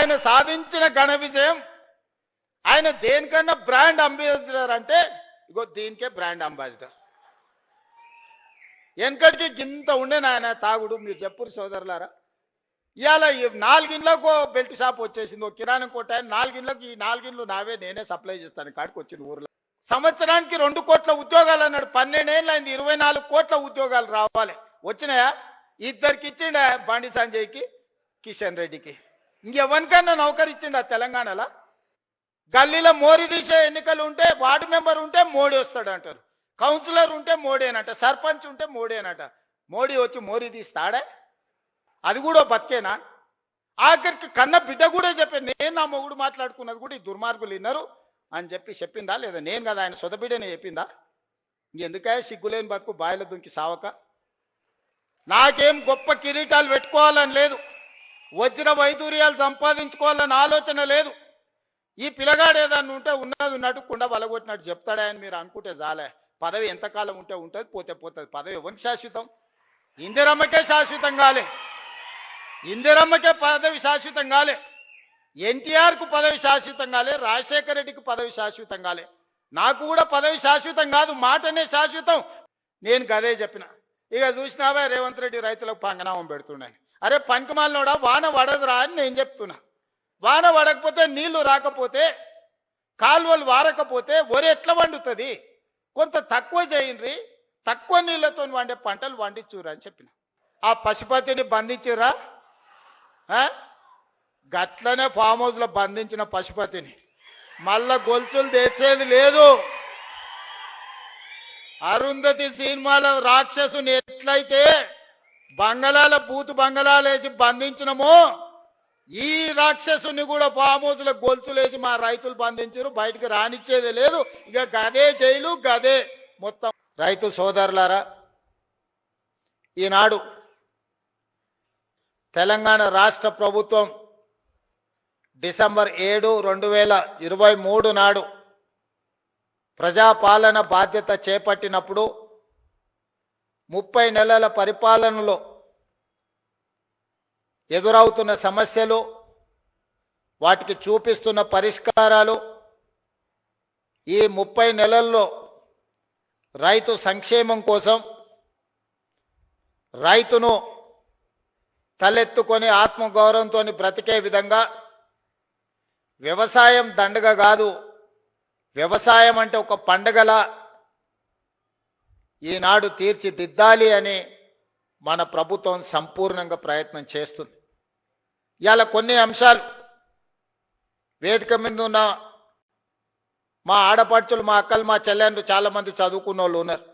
ఆయన సాధించిన ఘన విజయం. ఆయన దేనికన్నా బ్రాండ్ అంబాసిడర్ అంటే ఇగో దీనికే బ్రాండ్ అంబాసిడర్. వెనకటికి గింత ఉండే నాయన తాగుడు. మీరు చెప్పురు సోదరులారా, ఇవాళ 4 ఇండ్లకు బెల్ట్ షాప్ వచ్చేసింది. ఒక కిరాణం కొట్ట 4 ఇండ్లకు, ఈ 4 ఇండ్లు నావే, నేనే సప్లై చేస్తాను కాడికి వచ్చింది ఊర్లో. సంవత్సరానికి 2 కోట్ల ఉద్యోగాలు అన్నాడు. 12 ఏళ్ళు అయింది, 24 కోట్ల ఉద్యోగాలు రావాలి. వచ్చినాయా? ఇద్దరికి ఇచ్చిండ, బండి సంజయ్కి, కిషన్ రెడ్డికి. ఇంకెవరికన్నా నౌకరు ఇచ్చిండ తెలంగాణలో? గల్లీలో మోరీ తీసే ఎన్నికలు ఉంటే వార్డు మెంబర్ ఉంటే మోడీ వస్తాడు అంటారు, కౌన్సిలర్ ఉంటే మోడీనట, సర్పంచ్ ఉంటే మోడీనట. మోడీ వచ్చి మోరీ తీస్తాడే? అది కూడా బతికేనా? ఆఖరికి కన్న బిడ్డ కూడా చెప్పాను, నేను నా మొగుడు మాట్లాడుకున్నది కూడా ఈ దుర్మార్గులు విన్నారు అని చెప్పిందా లేదా? నేను కదా ఆయన సొంత బిడ్డనే చెప్పిందా? ఇంకెందుకే సిగ్గులేని బతుకు బాయిల దుంకి సావక? నాకేం గొప్ప కిరీటాలు పెట్టుకోవాలని లేదు, వజ్ర వైదూర్యాలు సంపాదించుకోవాలని ఆలోచన లేదు. ఈ పిల్లగాడు ఏదన్నా ఉంటే ఉన్నది ఉన్నట్టు కుండ బలగొట్టినట్టు చెప్తాడా అని మీరు అనుకుంటే చాలే. పదవి ఎంతకాలం ఉంటే ఉంటుంది, పోతే పోతుంది. పదవి ఎవరికి శాశ్వతం? ఇందిరమ్మకే శాశ్వతం కాలే, ఇందిరమ్మకే పదవి శాశ్వతం కాలే, ఎన్టీఆర్కు పదవి శాశ్వతం కాలే, రాజశేఖర రెడ్డికి పదవి శాశ్వతం కాలే. నాకు కూడా పదవి శాశ్వతం కాదు, మాటనే శాశ్వతం. నేను గదే చెప్పిన. ఇక చూసినావా రేవంత్ రెడ్డి రైతులకు పంగనామం పెడుతున్నాను. అరే పంకమాలనోడా, వాన పడదురా అని నేను చెప్తున్నా. వాన పడకపోతే, నీళ్లు రాకపోతే, కాలువలు వారకపోతే వరి ఎట్లా వండుతుంది? కొంత తక్కువ చేయండి, తక్కువ నీళ్లతో వండే పంటలు వండించురా అని చెప్పిన. ఆ పశుపతిని బంధించిరా? గట్లనే ఫామ్ హౌస్లో బంధించిన పశుపతిని మళ్ళా గొలుసులు తెచ్చేది లేదు. అరుంధతి సినిమాలో రాక్షసుని ఎట్లయితే బంగళాల బూతు బంగళాలు వేసి బంధించినమో, ఈ రాక్షసుని కూడా ఫామ్ హౌస్ లో గొలుసులేసి మా రైతులు బంధించారు, బయటికి రానిచ్చేదే లేదు. ఇక గదే జైలు, గదే మొత్తం. రైతు సోదరులారా, ఈనాడు తెలంగాణ రాష్ట్ర ప్రభుత్వం డిసెంబర్ 7, 2023 నాడు ప్రజాపాలన బాధ్యత చేపట్టినప్పుడు 30 నెలల పరిపాలనలో ఎదురవుతున్న సమస్యలు, వాటికి చూపిస్తున్న పరిష్కారాలు, ఈ 30 నెలల్లో రైతు సంక్షేమం కోసం, రైతును తలెత్తుకొని ఆత్మగౌరవంతో బ్రతికే విధంగా, వ్యవసాయం దండగ కాదు, వ్యవసాయం అంటే ఒక పండగలా ఈనాడు తీర్చిదిద్దాలి అని మన ప్రభుత్వం సంపూర్ణంగా ప్రయత్నం చేస్తుంది. ఇవాళ కొన్ని అంశాలు వేదిక మీద ఉన్న మా ఆడపడుచులు, మా అక్కలు, మా చెల్లెండ్రు చాలామంది చదువుకున్న వాళ్ళు ఉన్నారు.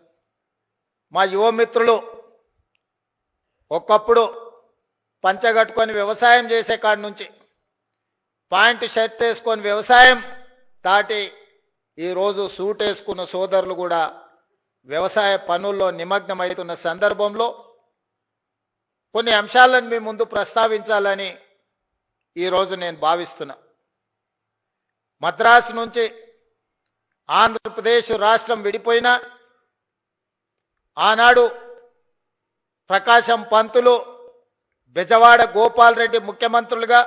మా యువమిత్రులు ఒకప్పుడు పంచగట్టుకొని వ్యవసాయం చేసే కాడి నుంచి పాయింట్ షర్ట్ వేసుకొని వ్యవసాయం దాటి ఈరోజు సూట్ వేసుకున్న సోదరులు కూడా వ్యవసాయ పనుల్లో నిమగ్నమవుతున్న సందర్భంలో కొన్ని అంశాలను మీ ముందు ప్రస్తావించాలని ఈరోజు నేను భావిస్తున్నా. మద్రాసు నుంచి ఆంధ్రప్రదేశ్ రాష్ట్రం విడిపోయినా ఆనాడు ప్రకాశం పంతులు, బెజవాడ గోపాల్ రెడ్డి ముఖ్యమంత్రులుగా,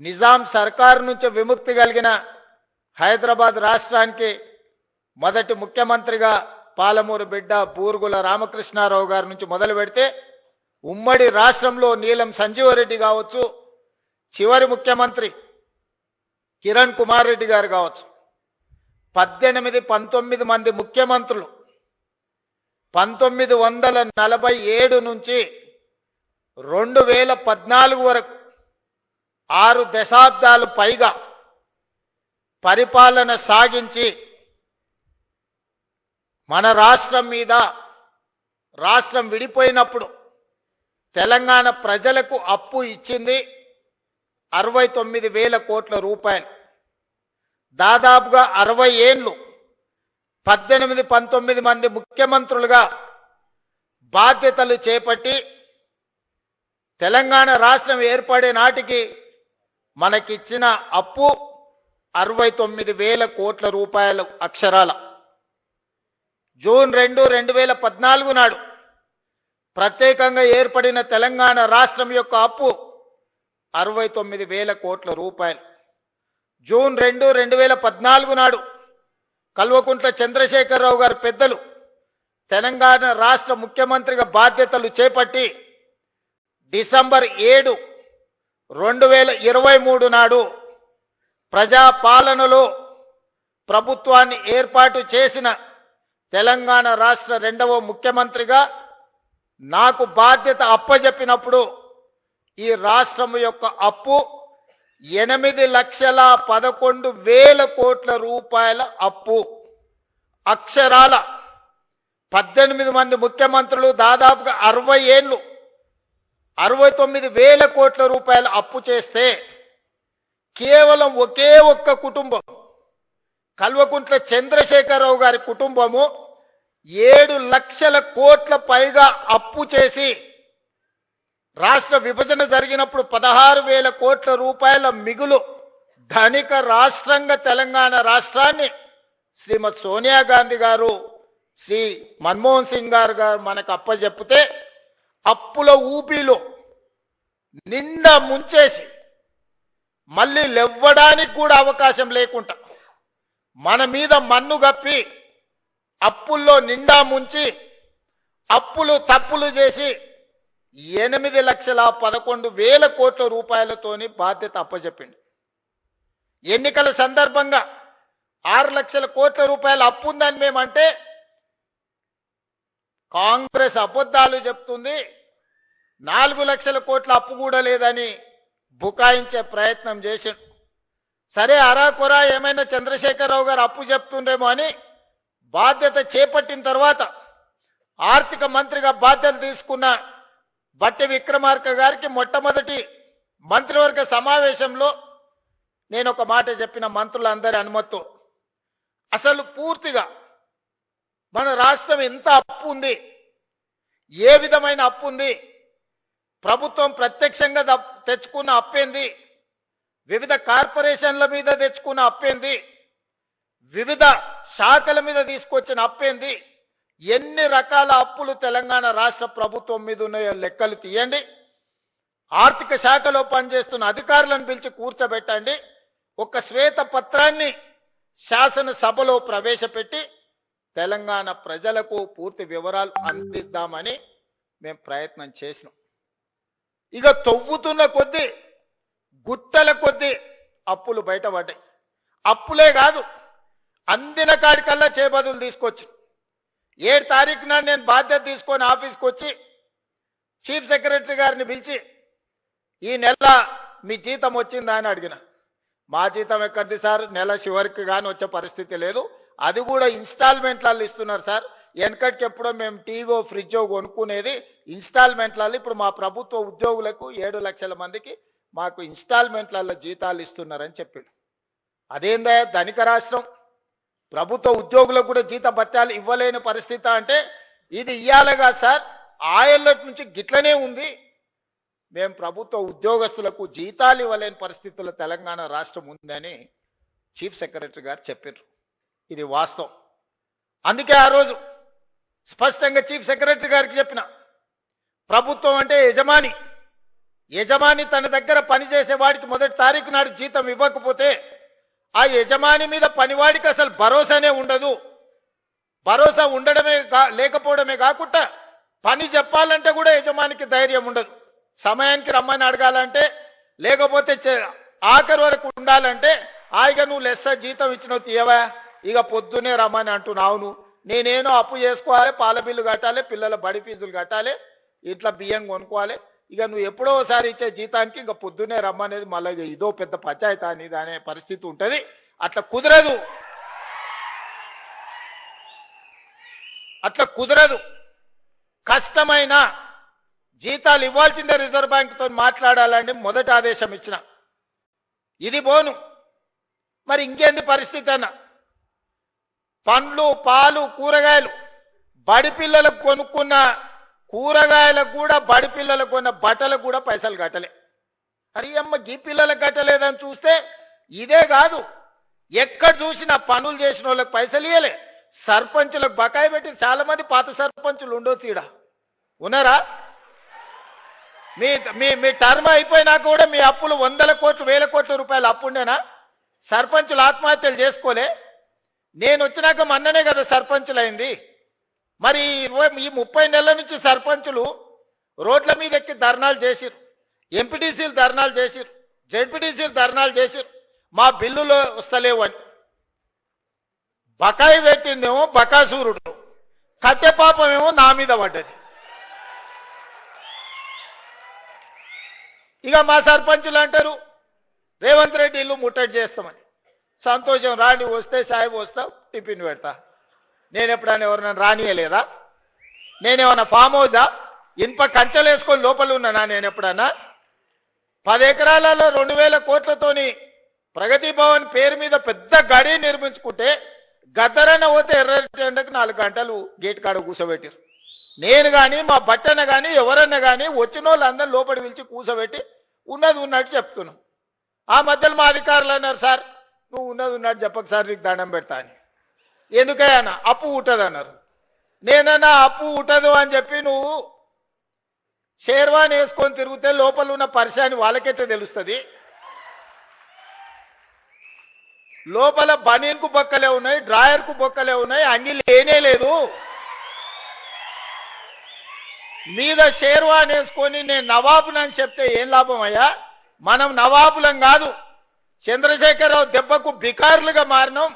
నిజాం సర్కారు నుంచి విముక్తి కలిగిన హైదరాబాద్ రాష్ట్రానికి మొదటి ముఖ్యమంత్రిగా పాలమూరు బిడ్డ బూరుగుల రామకృష్ణారావు గారి నుంచి మొదలు పెడితే, ఉమ్మడి రాష్ట్రంలో నీలం సంజీవరెడ్డి కావచ్చు, చివరి ముఖ్యమంత్రి కిరణ్ కుమార్ రెడ్డి గారు కావచ్చు, 19 మంది ముఖ్యమంత్రులు 1947 నుంచి 2014 వరకు 6 దశాబ్దాలు పైగా పరిపాలన సాగించి మన రాష్ట్రం మీద, రాష్ట్రం విడిపోయినప్పుడు తెలంగాణ ప్రజలకు అప్పు ఇచ్చింది 69,000 కోట్ల రూపాయలు. దాదాపుగా 60 ఏళ్ళు 19 మంది ముఖ్యమంత్రులుగా బాధ్యతలు చేపట్టి తెలంగాణ రాష్ట్రం ఏర్పడే నాటికి మనకిచ్చిన అప్పు 69,000 కోట్ల రూపాయలు అక్షరాల. జూన్ 2, 2014 నాడు ప్రత్యేకంగా ఏర్పడిన తెలంగాణ రాష్ట్రం యొక్క అప్పు 69,000 కోట్ల రూపాయలు. జూన్ 2, 2014 నాడు కల్వకుంట్ల చంద్రశేఖరరావు గారు పెద్దలు తెలంగాణ రాష్ట్ర ముఖ్యమంత్రిగా బాధ్యతలు చేపట్టి డిసెంబర్ 7, 2023 నాడు ప్రజాపాలనలో ప్రభుత్వాన్ని ఏర్పాటు చేసిన తెలంగాణ రాష్ట్ర 2వ ముఖ్యమంత్రిగా నాకు బాధ్యత అప్పజెప్పినప్పుడు ఈ రాష్ట్రం యొక్క అప్పు 8,11,000 కోట్ల రూపాయల అప్పు. అక్షరాల 18 మంది ముఖ్యమంత్రులు దాదాపుగా 60 ఏళ్ళు 69,000 కోట్ల రూపాయల అప్పు చేస్తే కేవలం ఒకే ఒక్క కుటుంబం కల్వకుంట్ల చంద్రశేఖరరావు గారి కుటుంబము 7 లక్షల కోట్ల పైగా అప్పు చేసి రాష్ట్ర విభజన జరిగినప్పుడు 16,000 కోట్ల రూపాయల మిగులు ధనిక రాష్ట్రంగా తెలంగాణ రాష్ట్రాన్ని శ్రీమతి సోనియా గాంధీ గారు శ్రీ మన్మోహన్ సింగ్ గారు మనకు అప్పచెప్పితే అప్పుల ఊపిలో నిండా ముంచేసి మళ్ళీ లేవ్వడానికి కూడా అవకాశం లేకుండా మన మీద మన్ను గప్పి అప్పుల్లో నిండా ముంచి అప్పులు తప్పులు చేసి 8,11,000 కోట్ల రూపాయలతోని బాధ్యత అప్పచెప్పింది. ఎన్నికల సందర్భంగా 6 లక్షల కోట్ల రూపాయల అప్పు ఉందని మేమంటే కాంగ్రెస్ అబద్ధాలు చెప్తుంది, 4 లక్షల కోట్ల అప్పు కూడా లేదని బుకాయించే ప్రయత్నం చేశాడు. సరే అరాకొరా ఏమైనా చంద్రశేఖరరావు గారు అప్పు చెప్తుండేమో అని బాధ్యత చేపట్టిన తర్వాత ఆర్థిక మంత్రిగా బాధ్యత తీసుకున్న బట్టి విక్రమార్క గారికి మొట్టమొదటి మంత్రివర్గ సమావేశంలో నేను ఒక మాట చెప్పిన మంత్రులందరి అనుమతితో, అసలు పూర్తిగా మన రాష్ట్రం ఎంత అప్పు ఉంది, ఏ విధమైన అప్పు ఉంది, ప్రభుత్వం ప్రత్యక్షంగా తెచ్చుకున్న అప్పేంది, వివిధ కార్పొరేషన్ల మీద తెచ్చుకున్న అప్పేంది, వివిధ శాఖల మీద తీసుకొచ్చిన అప్పేంది, ఎన్ని రకాల అప్పులు తెలంగాణ రాష్ట్ర ప్రభుత్వం మీద ఉన్నాయో లెక్కలు తీయండి. ఆర్థిక శాఖలో పనిచేస్తున్న అధికారులను పిలిచి కూర్చోబెట్టండి. ఒక శ్వేత పత్రాన్ని శాసనసభలో ప్రవేశపెట్టి తెలంగాణ ప్రజలకు పూర్తి వివరాలు అందిద్దామని మేము ప్రయత్నం చేసినాం. ఇక తవ్వుతున్న కొద్దీ గుట్టల కొద్దీ అప్పులు బయటపడ్డాయి. అప్పులే కాదు, అందిన కాడికల్లా చేబదులు తీసుకొచ్చి 7 తారీఖు నాడు నేను బాధ్యత తీసుకొని ఆఫీస్కి వచ్చి చీఫ్ సెక్రటరీ గారిని పిలిచి ఈ నెల మీ జీతం వచ్చిందా అని అడిగిన. మా జీతం ఎక్కడిది సార్, నెల చివరికి కానీ వచ్చే పరిస్థితి లేదు, అది కూడా ఇన్స్టాల్మెంట్లలో ఇస్తున్నారు సార్. వెనకటికి ఎప్పుడో మేము టీవో ఫ్రిడ్జో కొనుక్కునేది ఇన్స్టాల్మెంట్లలో, ఇప్పుడు మా ప్రభుత్వ ఉద్యోగులకు 7 లక్షల మందికి మాకు ఇన్స్టాల్మెంట్లలో జీతాలు ఇస్తున్నారని చెప్పాడు. అదేందా ధనిక రాష్ట్రం, ప్రభుత్వ ఉద్యోగులకు కూడా జీత భత్యాలు ఇవ్వలేని పరిస్థితి అంటే ఇది ఇయ్యాలగా సార్, ఆయల్లటి నుంచి గిట్లనే ఉంది, మేము ప్రభుత్వ ఉద్యోగస్తులకు జీతాలు ఇవ్వలేని పరిస్థితుల్లో తెలంగాణ రాష్ట్రం ఉందని చీఫ్ సెక్రటరీ గారు చెప్పారు. ఇది వాస్తవం. అందుకే ఆ రోజు స్పష్టంగా చీఫ్ సెక్రటరీ గారికి చెప్పిన, ప్రభుత్వం అంటే యజమాని, యజమాని తన దగ్గర పనిచేసే వాడికి 1 తారీఖు నాడు జీతం ఇవ్వకపోతే ఆ యజమాని మీద పనివాడికి అసలు భరోసానే ఉండదు. భరోసా ఉండడమే లేకపోవడమే కాకుండా పని చెప్పాలంటే కూడా యజమానికి ధైర్యం ఉండదు. సమయానికి రమ్మని అడగాలంటే, లేకపోతే ఆఖరి వరకు ఉండాలంటే హాయిగా నువ్వు లెస్స జీతం ఇచ్చినవు తీయవా, ఇక పొద్దునే రమ్మని అంటున్నావు, నువ్వు నేనేనో అప్పు చేసుకోవాలి, పాల బిల్లు కట్టాలి, పిల్లల బడి ఫీజులు కట్టాలి, ఇట్లా బియ్యం కొనుక్కోవాలి, ఇక నువ్వు ఎప్పుడో ఒకసారి ఇచ్చే జీతానికి ఇంకా పొద్దున్నే రమ్మనేది మళ్ళీ ఇదో పెద్ద పంచాయతీ అనేది అనే పరిస్థితి ఉంటుంది. అట్లా కుదరదు, అట్లా కుదరదు. కష్టమైన జీతాలు ఇవ్వాల్సిందే రిజర్వ్ బ్యాంకుతో మాట్లాడాలని మొదటి ఆదేశం ఇచ్చిన. ఇది బోను, మరి ఇంకేంది పరిస్థితి అన్న, పండ్లు పాలు కూరగాయలు బడి పిల్లలకు కొనుక్కున్న కూరగాయలకు కూడా, బడి పిల్లలకు కొన్న బట్టలకు కూడా పైసలు కట్టలే. అరే అమ్మ గీ పిల్లలకు కట్టలేదని చూస్తే ఇదే కాదు, ఎక్కడ చూసినా పనులు చేసిన వాళ్ళకి పైసలు ఇవ్వలే, సర్పంచులకు బకాయి పెట్టి చాలా మంది పాత సర్పంచులు ఉండొచ్చు, ఈడ ఉన్నారా? మీ మీ మీ టర్మ్ అయిపోయినా కూడా మీ అప్పులు 100 కోట్లు 1000 కోట్ల రూపాయలు అప్పు ఉండేనా? సర్పంచులు ఆత్మహత్యలు చేసుకోలే? నేను వచ్చినాక మొన్ననే కదా సర్పంచులు అయింది. మరి ఈ 30 నెలల నుంచి సర్పంచులు రోడ్ల మీద ఎక్కి ధర్నాలు చేసిరు, ఎంపీటీసీలు ధర్నాలు చేసిరు, జెడ్పీటీసీలు ధర్నాలు చేసిరు. మా బిల్లులు వస్తలేవు అని బకాయి పెట్టిందేమో బకాసూరుడు, కట్టె పాపమేమో నా మీద పడ్డది. ఇక మా సర్పంచులు అంటారు రేవంత్ రెడ్డి ఇల్లు ముట్టడి చేస్తామని. సంతోషం, రాండి, వస్తే సాయి వస్తావు, టిఫిన్ పెడతా. నేను ఎప్పుడైనా ఎవరైనా రానియలేదా? నేనేమన్నా ఫామ్ హౌజా? ఇనుప కంచెలు వేసుకొని లోపల ఉన్నానా? నేను ఎప్పుడన్నా 10 ఎకరాలలో 2000 కోట్లతోని ప్రగతి భవన్ పేరు మీద పెద్ద గడి నిర్మించుకుంటే గద్దరన్న పోతే ఎర్రటెండకు 4 గంటలు గేట్ కాడ కూర్చోబెట్టారు. నేను కానీ మా బట్టన్న కానీ ఎవరన్నా కానీ వచ్చిన వాళ్ళందరూ లోపలి పిలిచి కూర్చోబెట్టి ఉన్నది ఉన్నట్టు చెప్తున్నాం. ఆ మధ్యలో మా అధికారులు అన్నారు, సార్ నువ్వు ఉన్నది ఉన్నట్టు చెప్పక సార్, నీకు దండం పెడతా అని. ఎందుకయ్యా? అప్పు ఉంటుంది అన్నారు. నేనన్నా అప్పు ఉంటదు అని చెప్పి నువ్వు షేర్వాన్ వేసుకొని తిరిగితే లోపల ఉన్న పరిశాని వాళ్ళకైతే తెలుస్తుంది. లోపల బనీన్కు బొక్కలే ఉన్నాయి, డ్రాయర్కు బొక్కలే ఉన్నాయి, అంగి లేనే లేదు. మీద షేర్వాన్ వేసుకొని నేను నవాబునని చెప్తే ఏం లాభం అయ్యా? మనం నవాబులం కాదు, చంద్రశేఖరరావు దెబ్బకు బికారులుగా మారినాం.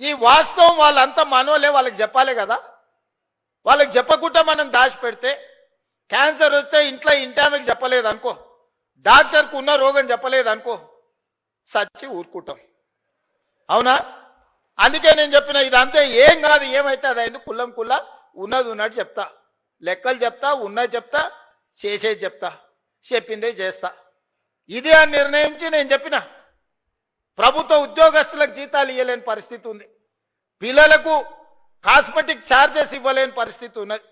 ఈ వాస్తవం వాళ్ళంతా మనోలే, వాళ్ళకి చెప్పాలి కదా. వాళ్ళకి చెప్పకుండా మనం దాచిపెడితే క్యాన్సర్ వస్తే ఇంట్లో ఇంటామెకి చెప్పలేదు అనుకో, డాక్టర్కు ఉన్న రోగం చెప్పలేదు అనుకో, సచ్చి ఊరుకుంటాం. అవునా? అందుకే నేను చెప్పిన ఇదంతే ఏం కాదు, ఏమైతే అది అయింది, కుల్లం కుల్ల ఉన్నది ఉన్నట్టు చెప్తా, లెక్కలు చెప్తా, ఉన్నది చెప్తా, చేసేది చెప్తా, చెప్పిందే చేస్తా. ఇది అని నిర్ణయించి నేను చెప్పిన. ప్రభుత్వ ఉద్యోగస్తులకు జీతాలు ఇవ్వలేని పరిస్థితి ఉంది, పిల్లలకు కాస్మెటిక్ ఛార్జెస్ ఇవ్వలేని పరిస్థితి ఉన్నది,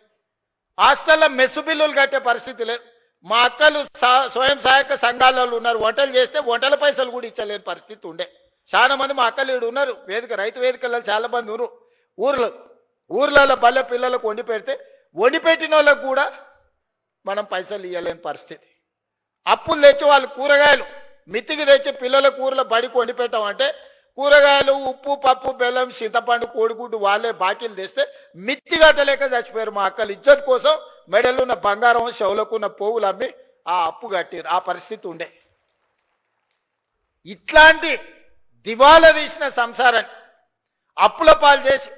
హాస్టల్లో మెస్సు బిల్లులు కట్టే పరిస్థితి లేదు. మా అక్కలు స్వయం సహాయక సంఘాలలో ఉన్నారు, వంటలు చేస్తే వంటల పైసలు కూడా ఇచ్చలేని పరిస్థితి ఉండే. చాలా మంది మా అక్కలు ఇక్కడ ఉన్నారు, వేదిక రైతు వేదికల్లో చాలా మంది ఉన్నారు. ఊర్లలో బల్లె పిల్లలకు వండి పెడితే వండి పెట్టిన వాళ్ళకు కూడా మనం పైసలు ఇవ్వలేని పరిస్థితి. అప్పులు తెచ్చి వాళ్ళు కూరగాయలు మితికి తెచ్చి పిల్లల కూరలో బడికి వండి పెట్టామంటే కూరగాయలు, ఉప్పు, పప్పు, బెల్లం, చింతపండు, కోడిగుడ్డు వాళ్ళే బాకీలు తెస్తే మిత్తి కట్టలేక చచ్చిపోయారు. మా అక్కలు ఇజ్జత్ కోసం మెడలున్న బంగారం, చెవులకున్న పోగులు అమ్మి ఆ అప్పు కట్టారు. ఆ పరిస్థితి ఉండే. ఇట్లాంటి దివాలా తీసిన సంసారాన్ని అప్పుల పాలు చేసి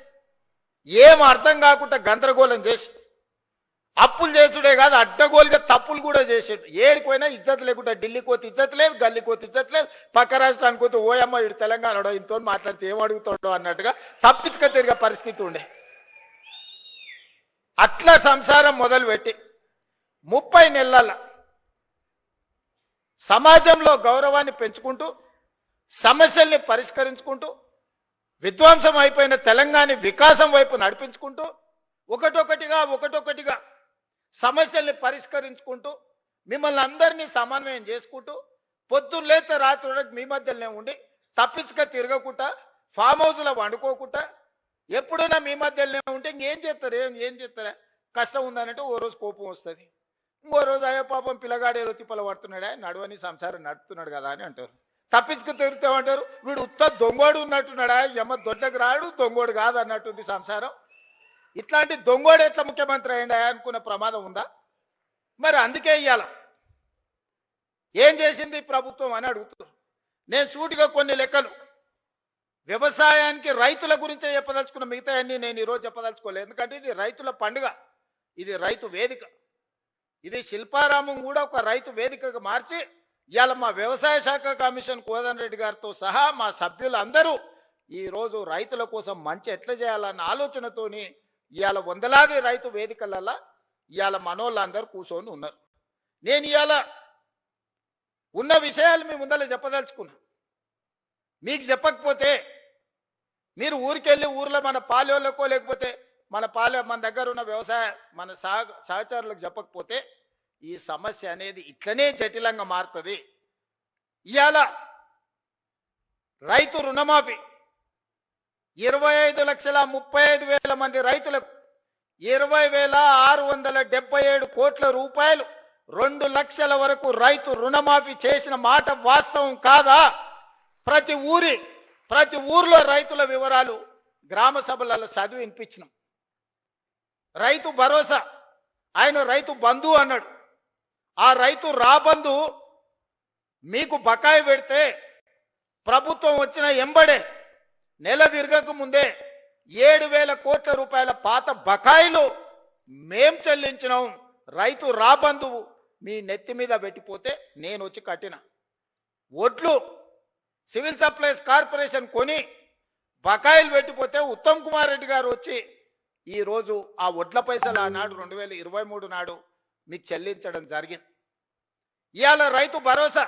ఏం అర్థం కాకుండా గందరగోళం చేసి అప్పులు చేసుడే కాదు, అడ్డగోలుగా తప్పులు కూడా చేసాడు. ఏడిపోయినా ఇజ్జత్ లేకుండా ఢిల్లీకి పోతే ఇజ్జత్ లేదు, గల్లీకి పోతే ఇజ్జత్ లేదు, పక్క రాష్ట్రానికి పోతే ఓయమ్మ ఇటు తెలంగాణలో ఇంతో మాట్లాడితే ఏం అడుగుతాడో అన్నట్టుగా తప్పించుక తిరిగే పరిస్థితి ఉండే. అట్లా సంసారం మొదలుపెట్టి 30 నెలల సమాజంలో గౌరవాన్ని పెంచుకుంటూ సమస్యల్ని పరిష్కరించుకుంటూ విధ్వంసం అయిపోయిన తెలంగాణ వికాసం వైపు నడిపించుకుంటూ ఒకటొకటిగా సమస్యల్ని పరిష్కరించుకుంటూ మిమ్మల్ని అందరినీ సమన్వయం చేసుకుంటూ పొద్దున్న లేతే రాత్రి వరకు మీ మధ్యలోనే ఉండి తప్పించుక తిరగకుండా ఫామ్ హౌస్లో వండుకోకుండా ఎప్పుడైనా మీ మధ్యలోనే ఉంటే ఇంకేం చేస్తారు? ఏం చేస్తారా? కష్టం ఉందనంటే ఓ రోజు కోపం వస్తుంది, ఇంకో రోజు అయ్యో పాపం పిల్లగాడు ఏదో తిప్పల పడుతున్నాడా, నడవని సంసారం నడుపుతున్నాడు కదా అని అంటారు. తప్పించుకు తిరుగుతామంటారు, వీడు ఉత్త దొంగోడు ఉన్నట్టున్నాడా, ఎమ్మ దొడ్డకు రాడు, దొంగోడు కాదు అన్నట్టుంది సంసారం. ఇట్లాంటి దొంగోడు ఎట్లా ముఖ్యమంత్రి అయ్యిండా అనుకున్న ప్రమాదం ఉందా? మరి అందుకే ఇయ్యాల ఏం చేసింది ప్రభుత్వం అని అడుగుతున్నారు. నేను సూటిగా కొన్ని లెక్కలు వ్యవసాయానికి రైతుల గురించే చెప్పదలుచుకున్న, మిగతా అన్ని నేను ఈరోజు చెప్పదలుచుకోలేదు. ఎందుకంటే ఇది రైతుల పండుగ, ఇది రైతు వేదిక, ఇది శిల్పారామం కూడా ఒక రైతు వేదికగా మార్చి ఇవాళ మా వ్యవసాయ శాఖ కమిషన్ కోదండ రెడ్డి గారితో సహా మా సభ్యులందరూ ఈరోజు రైతుల కోసం మంచి ఎట్లా చేయాలన్న ఆలోచనతోని ఇవాళ వందలాది రైతు వేదికలలో ఇవాళ మనోళ్ళందరూ కూర్చొని ఉన్నారు. నేను ఇవాళ ఉన్న విషయాలు మీ ముందర చెప్పదలుచుకున్నా. మీకు చెప్పకపోతే మీరు ఊరికెళ్ళి ఊర్లో మన పాలెళ్ళకో లేకపోతే మన దగ్గర ఉన్న వ్యవసాయ మన సహచరులకు చెప్పకపోతే ఈ సమస్య అనేది ఇట్లనే జటిలంగా మారుతుంది. ఇవాళ రైతు రుణమాఫీ 25,35,000 మంది రైతులకు 20,677 కోట్ల రూపాయలు 2 లక్షల వరకు రైతు రుణమాఫీ చేసిన మాట వాస్తవం కాదా? ప్రతి ఊర్లో రైతుల వివరాలు గ్రామ సభలలో చదివి వినిపించినాం. రైతు భరోసా, ఆయన రైతు బంధు అన్నాడు. ఆ రైతు రాబంధు మీకు బకాయి పెడితే ప్రభుత్వం వచ్చిన ఎంబడే నెల తిరగక ముందే 7,000 కోట్ల రూపాయల పాత బకాయిలు మేం చెల్లించినాం. రైతు రాబంధు మీ నెత్తి మీద పెట్టిపోతే నేను వచ్చి కట్టిన. ఒడ్లు సివిల్ సప్లైస్ కార్పొరేషన్ కొని బకాయిలు పెట్టిపోతే ఉత్తమ్ కుమార్ రెడ్డి గారు వచ్చి ఈరోజు ఆ ఒడ్ల పైసలు ఆనాడు 2023 నాడు మీకు చెల్లించడం జరిగింది. ఇవాళ రైతు భరోసా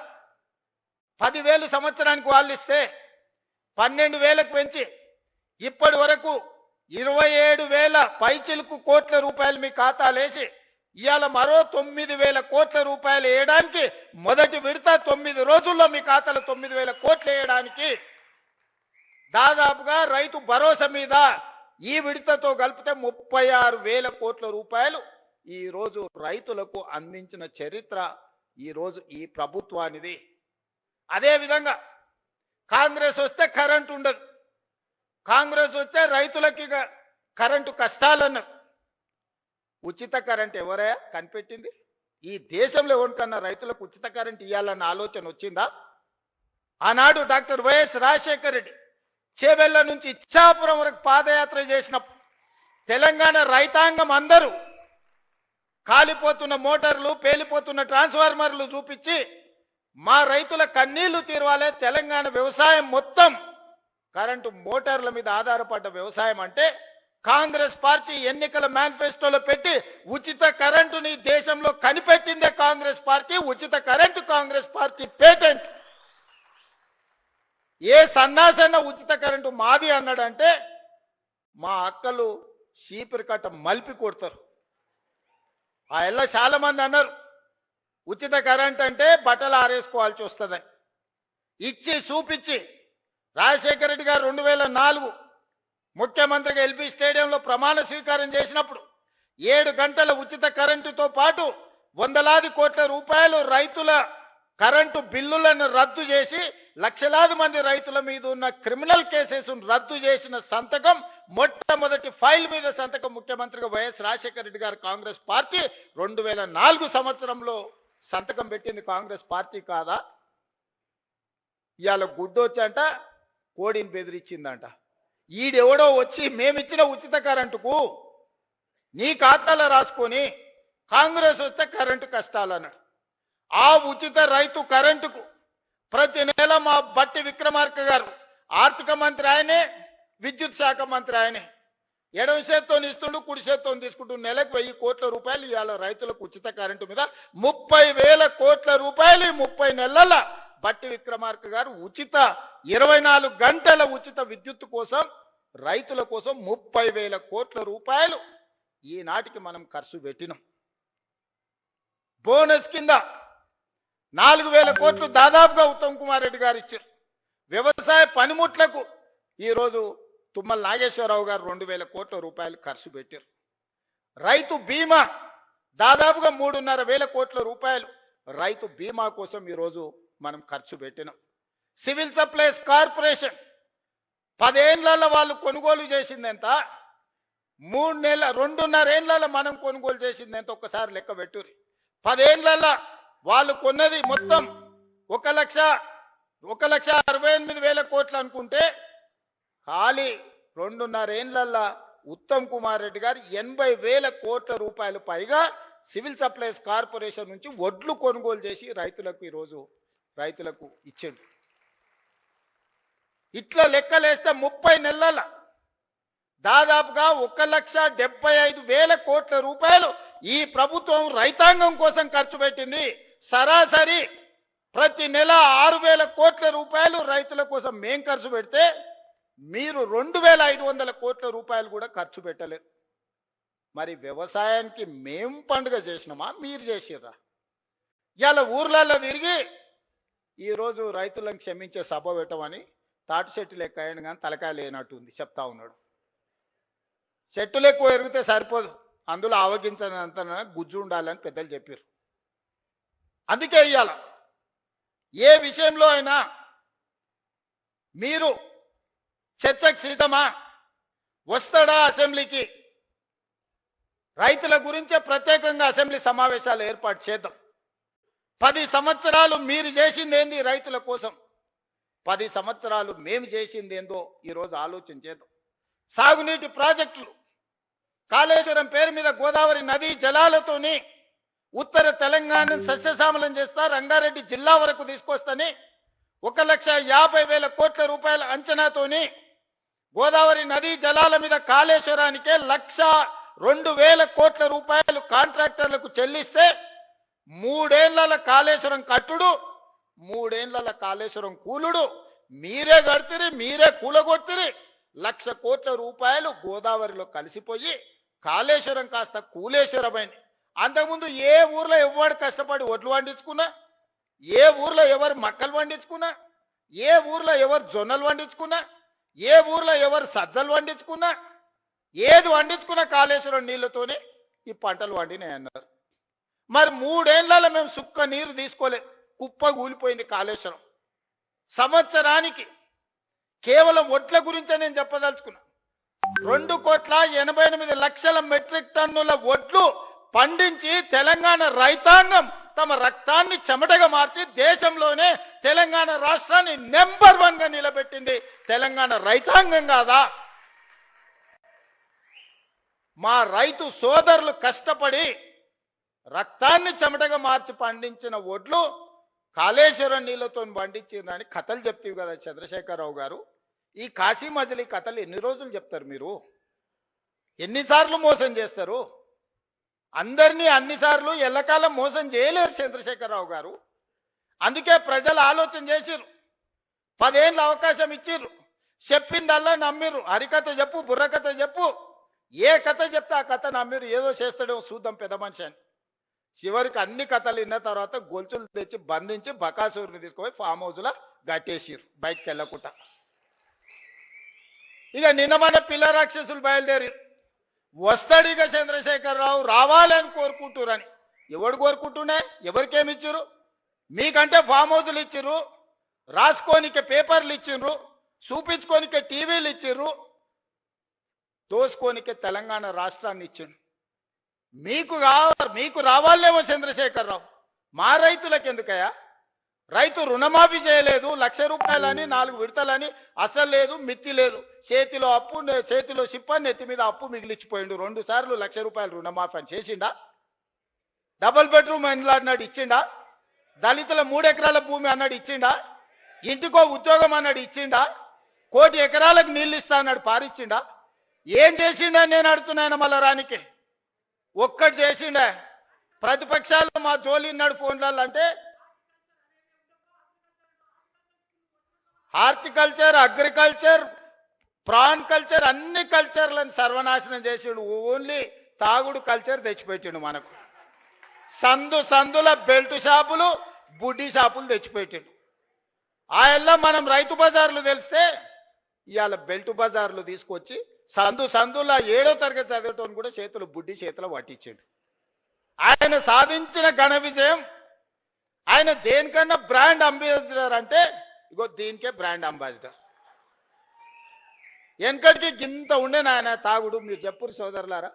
10,000 సంవత్సరానికి వాళ్ళు ఇస్తే 12,000కు పెంచి ఇప్పటి వరకు 27,000 పైచిలుకు కోట్ల రూపాయలు మీ ఖాతాలేసి ఇవాళ మరో 9,000 కోట్ల రూపాయలు వేయడానికి మొదటి విడత 9 రోజుల్లో మీ ఖాతాలో 9,000 కోట్లు వేయడానికి దాదాపుగా రైతు భరోసా మీద ఈ విడతతో కలిపితే 36,000 కోట్ల రూపాయలు ఈరోజు రైతులకు అందించిన చరిత్ర ఈరోజు ఈ ప్రభుత్వానిది. అదేవిధంగా కాంగ్రెస్ వస్తే కరెంటు ఉండదు, కాంగ్రెస్ వస్తే రైతులకి కరెంటు కష్టాలన్నారు. ఉచిత కరెంట్ ఎవరే కనిపెట్టింది? ఈ దేశంలో ఎవరికన్నా రైతులకు ఉచిత కరెంట్ ఇవ్వాలన్న ఆలోచన వచ్చిందా? ఆనాడు డాక్టర్ వైఎస్ రాజశేఖర రెడ్డి చేవెళ్ల నుంచి ఇచ్చాపురం వరకు పాదయాత్ర చేసిన తెలంగాణ రైతాంగం అందరూ కాలిపోతున్న మోటార్లు, పేలిపోతున్న ట్రాన్స్ఫార్మర్లు చూపించి మా రైతుల కన్నీళ్లు తీరవాలే, తెలంగాణ వ్యవసాయం మొత్తం కరెంటు మోటార్ల మీద ఆధారపడ్డ వ్యవసాయం అంటే కాంగ్రెస్ పార్టీ ఎన్నికల మేనిఫెస్టోలో పెట్టి ఉచిత కరెంటుని దేశంలో కనిపెట్టిందే కాంగ్రెస్ పార్టీ. ఉచిత కరెంటు కాంగ్రెస్ పార్టీ పేటెంట్. ఏ సన్నాసన్న ఉచిత కరెంటు మాది అన్నాడంటే మా అక్కలు చీపురు కట్ట మలిపి కొడతారు. ఆ ఎల్ల చాలా మంది అన్నారు ఉచిత కరెంట్ అంటే బట్టలు ఆరేసుకోవాల్సి వస్తుందని. ఇచ్చి చూపించి రాజశేఖర రెడ్డి గారు 2004 ముఖ్యమంత్రిగా ఎల్బీ స్టేడియంలో ప్రమాణ స్వీకారం చేసినప్పుడు 7 గంటల ఉచిత కరెంటుతో పాటు వందలాది కోట్ల రూపాయలు రైతుల కరెంటు బిల్లులను రద్దు చేసి లక్షలాది మంది రైతుల మీద ఉన్న క్రిమినల్ కేసెస్ రద్దు చేసిన సంతకం, మొట్టమొదటి ఫైల్ మీద సంతకం ముఖ్యమంత్రిగా వైఎస్ రాజశేఖర రెడ్డి గారు కాంగ్రెస్ పార్టీ 2004 సంవత్సరంలో సంతకం పెట్టింది కాంగ్రెస్ పార్టీ కాదా? ఇవాళ గుడ్డొచ్చంట కోడిని బెదిరించిందంట. ఈడెవడో వచ్చి మేమిచ్చిన ఉచిత కరెంటుకు నీ ఖాతాలో రాసుకొని కాంగ్రెస్ వస్తే కరెంటు కష్టాలన్నాడు. ఆ ఉచిత రైతు కరెంటుకు ప్రతి నెల మా బట్టి విక్రమార్క గారు ఆర్థిక మంత్రి ఆయనే, విద్యుత్ శాఖ మంత్రి ఆయనే, ఎడమ చేత్తో ఇస్తుండు, కుడి చేత్తో తీసుకుంటూ నెలకు 1,000 కోట్ల రూపాయలు ఇవాళ రైతులకు ఉచిత కరెంటు మీద 30,000 కోట్ల రూపాయలు 30 నెలల బట్టి విక్రమార్క గారు ఉచిత 24 గంటల ఉచిత విద్యుత్ కోసం రైతుల కోసం 30,000 కోట్ల రూపాయలు ఈనాటికి మనం ఖర్చు పెట్టినాం. బోనస్ కింద 4,000 కోట్లు దాదాపుగా ఉత్తమ్ కుమార్ రెడ్డి గారు ఇచ్చారు. వ్యవసాయ పనిముట్లకు ఈరోజు తుమ్మల నాగేశ్వరరావు గారు 2,000 కోట్ల రూపాయలు ఖర్చు పెట్టారు. రైతు బీమా దాదాపుగా 3,500 కోట్ల రూపాయలు రైతు బీమా కోసం ఈరోజు మనం ఖర్చు పెట్టినాం. సివిల్ సప్లైస్ కార్పొరేషన్ 10 ఏళ్లలో వాళ్ళు కొనుగోలు చేసింది ఎంత? 2.5 ఏళ్లలో మనం కొనుగోలు చేసింది ఎంత? ఒక్కసారి లెక్క పెట్టుర్రి. 10 ఏళ్లలో వాళ్ళు కొన్నది మొత్తం 1,68,000 కోట్లు అనుకుంటే ఖాళీ 2.5 ఏళ్లలో ఉత్తమ్ కుమార్ రెడ్డి గారు 80,000 కోట్ల రూపాయలు పైగా సివిల్ సప్లైస్ కార్పొరేషన్ నుంచి వడ్లు కొనుగోలు చేసి రైతులకు ఈరోజు రైతులకు ఇచ్చిండు. ఇట్లా లెక్కలేస్తే 30 నెలల దాదాపుగా 1,75,000 కోట్ల రూపాయలు ఈ ప్రభుత్వం రైతాంగం కోసం ఖర్చు పెట్టింది. సరాసరి ప్రతి నెల 6,000 కోట్ల రూపాయలు రైతుల కోసం మేం ఖర్చు పెడితే మీరు 2,500 కోట్ల రూపాయలు కూడా ఖర్చు పెట్టలేరు. మరి వ్యవసాయానికి మేం పండుగ చేసినామా, మీరు చేసిర్రా? ఇవాళ ఊర్లలో తిరిగి ఈరోజు రైతులను క్షమించే సభ పెట్టమని తాటి చెట్టు లెక్క అయ్యాను కానీ తలకాయ లేనట్టుంది చెప్తా ఉన్నాడు. చెట్టులు ఎక్కువ ఎరిగితే సరిపోదు, అందులో ఆవగించనంత గుజ్జు ఉండాలని పెద్దలు చెప్పారు. అందుకే ఇయ్యాల ఏ విషయంలో అయినా మీరు చర్చకు సిద్ధమా, వస్తాడా అసెంబ్లీకి, రైతుల గురించే ప్రత్యేకంగా అసెంబ్లీ సమావేశాలు ఏర్పాటు చేద్దాం. 10 సంవత్సరాలు మీరు చేసింది ఏంది రైతుల కోసం, 10 సంవత్సరాలు మేము చేసింది ఏందో ఈరోజు ఆలోచన చేద్దాం. సాగునీటి ప్రాజెక్టులు, కాళేశ్వరం పేరు మీద గోదావరి నదీ జలాలతోని ఉత్తర తెలంగాణ సస్యశ్యామలం చేస్తా, రంగారెడ్డి జిల్లా వరకు తీసుకొస్తని 1,50,000 కోట్ల రూపాయల అంచనాతోని గోదావరి నదీ జలాల మీద కాళేశ్వరానికే 1,02,000 కోట్ల రూపాయలు కాంట్రాక్టర్లకు చెల్లిస్తే 3 ఏళ్ల కాళేశ్వరం కట్టుడు, 3 ఏళ్ల కాళేశ్వరం కూలుడు మీరే కడితిరి, మీరే కూలగొట్టిరి. 1,00,000 కోట్ల రూపాయలు గోదావరిలో కలిసిపోయి కాళేశ్వరం కాస్త కూలేశ్వరమైంది. అంతకుముందు ఏ ఊర్లో ఎవరు కష్టపడి ఒడ్లు పండించుకున్నా, ఏ ఊర్లో ఎవరు మక్కలు పండించుకున్నా, ఏ ఊర్లో ఎవరు జొన్నలు పండించుకున్నా, ఏ ఊర్లో ఎవరు సద్దలు పండించుకున్నా, ఏది పండించుకున్నా కాళేశ్వరం నీళ్లతోనే ఈ పంటలు పండినాయి అన్నారు. మరి 3 ఏళ్లలో మేము సుక్క నీరు తీసుకోలే, కుప్ప కూలిపోయింది కాళేశ్వరం. సంవత్సరానికి కేవలం ఒడ్ల గురించే నేను చెప్పదలుచుకున్నా, 2,88,00,000 మెట్రిక్ టన్నుల ఒడ్లు పండించి తెలంగాణ రైతాంగం తమ రక్తాన్ని చెమటగా మార్చి దేశంలోనే తెలంగాణ రాష్ట్రాన్ని నెంబర్ 1 గా నిలబెట్టింది తెలంగాణ రైతాంగం కాదా? మా రైతు సోదరులు కష్టపడి రక్తాన్ని చెమటగా మార్చి పండించిన ఒడ్లు కాళేశ్వరం నీళ్లతో పండించిందని కథలు చెప్తావు కదా చంద్రశేఖరరావు గారు. ఈ కాశీ మజిలీ కథలు ఎన్ని రోజులు చెప్తారు మీరు? ఎన్నిసార్లు మోసం చేస్తారు? అందరినీ అన్నిసార్లు ఎల్లకాలం మోసం చేయలేరు చంద్రశేఖరరావు గారు. అందుకే ప్రజలు ఆలోచన చేసిర్రు, 10 ఏళ్ళ అవకాశం ఇచ్చిర్రు, చెప్పిందల్లా నమ్మిర్రు. హరికథ చెప్పు, బుర్రకథ చెప్పు, ఏ కథ చెప్తే ఆ కథ నమ్మిర్రు. ఏదో చేస్తాడేమో చూద్దాం పెద్ద మనిషి అని. చివరికి అన్ని కథలు విన్న తర్వాత గొలుసులు తెచ్చి బంధించి బకాసూరుని తీసుకుపోయి ఫామ్ హౌస్లో గట్టేసిర్రు బయటకు వెళ్ళకుండా. ఇక నిన్న మన పిల్ల రాక్షసులు బయలుదేరి వస్తాడు ఇక చంద్రశేఖరరావు రావాలని కోరుకుంటురని. ఎవడు కోరుకుంటున్నా? ఎవరికేమి ఇచ్చిర్రు? మీకంటే ఫామ్ హౌస్లు ఇచ్చిర్రు, రాసుకోనికే పేపర్లు ఇచ్చిర్రు, చూపించుకోనికే టీవీలు ఇచ్చిర్రు, దోసుకోనికే తెలంగాణ రాష్ట్రాన్ని ఇచ్చిండు. మీకు రావాలేమో చంద్రశేఖరరావు, మా రైతులకు ఎందుకయ్యా? రైతు రుణమాఫీ చేయలేదు, 1,00,000 రూపాయలని 4 విడతలని, అసలు లేదు మిత్తి లేదు, చేతిలో అప్పు, చేతిలో సిప్ప, నెత్తి మీద అప్పు మిగిలిచ్చిపోయిండు. 2 సార్లు 1,00,000 రూపాయలు రుణమాఫీ అని చేసిండా? డబుల్ బెడ్రూమ్ ఇండ్లు అన్నాడు ఇచ్చిండా? దళితుల 3 ఎకరాల భూమి అన్నాడు ఇచ్చిండా? ఇంటికో ఉద్యోగం అన్నాడు ఇచ్చిండా? 1 కోటి ఎకరాలకు నీళ్ళు ఇస్తా అన్నాడు పారిచ్చిండా? ఏం చేసిండా నేను అడుగుతున్నాను మళ్ళా రానికి? ఒక్కటి చేసిండా? ప్రతిపక్షాలు మా జోలి ఉన్నాడు ఫోన్లలో అంటే హార్టికల్చర్, అగ్రికల్చర్, ప్రాన్ కల్చర్ అన్ని కల్చర్లను సర్వనాశనం చేసాడు. ఓన్లీ తాగుడు కల్చర్ తెచ్చిపెట్టిండు మనకు. సందుల బెల్ట్ షాపులు, బుడ్డీ షాపులు తెచ్చిపెట్టిండు. ఆయల్లో మనం రైతు బజార్లు తెలిస్తే ఇవాళ బెల్ట్ బజార్లు తీసుకొచ్చి సందుల 7వ తరగతి చదివేటోని కూడా చేతులు బుడ్డి చేతిలో పట్టించాడు. ఆయన సాధించిన ఘన విజయం. ఆయన దేనికన్నా బ్రాండ్ అంబాసిడర్ అంటే ఇగో దీనికే బ్రాండ్ అంబాసిడర్. వెనకటికి గింత ఉండే నాయన తాగుడు. మీరు చెప్పురు సోదరులారా,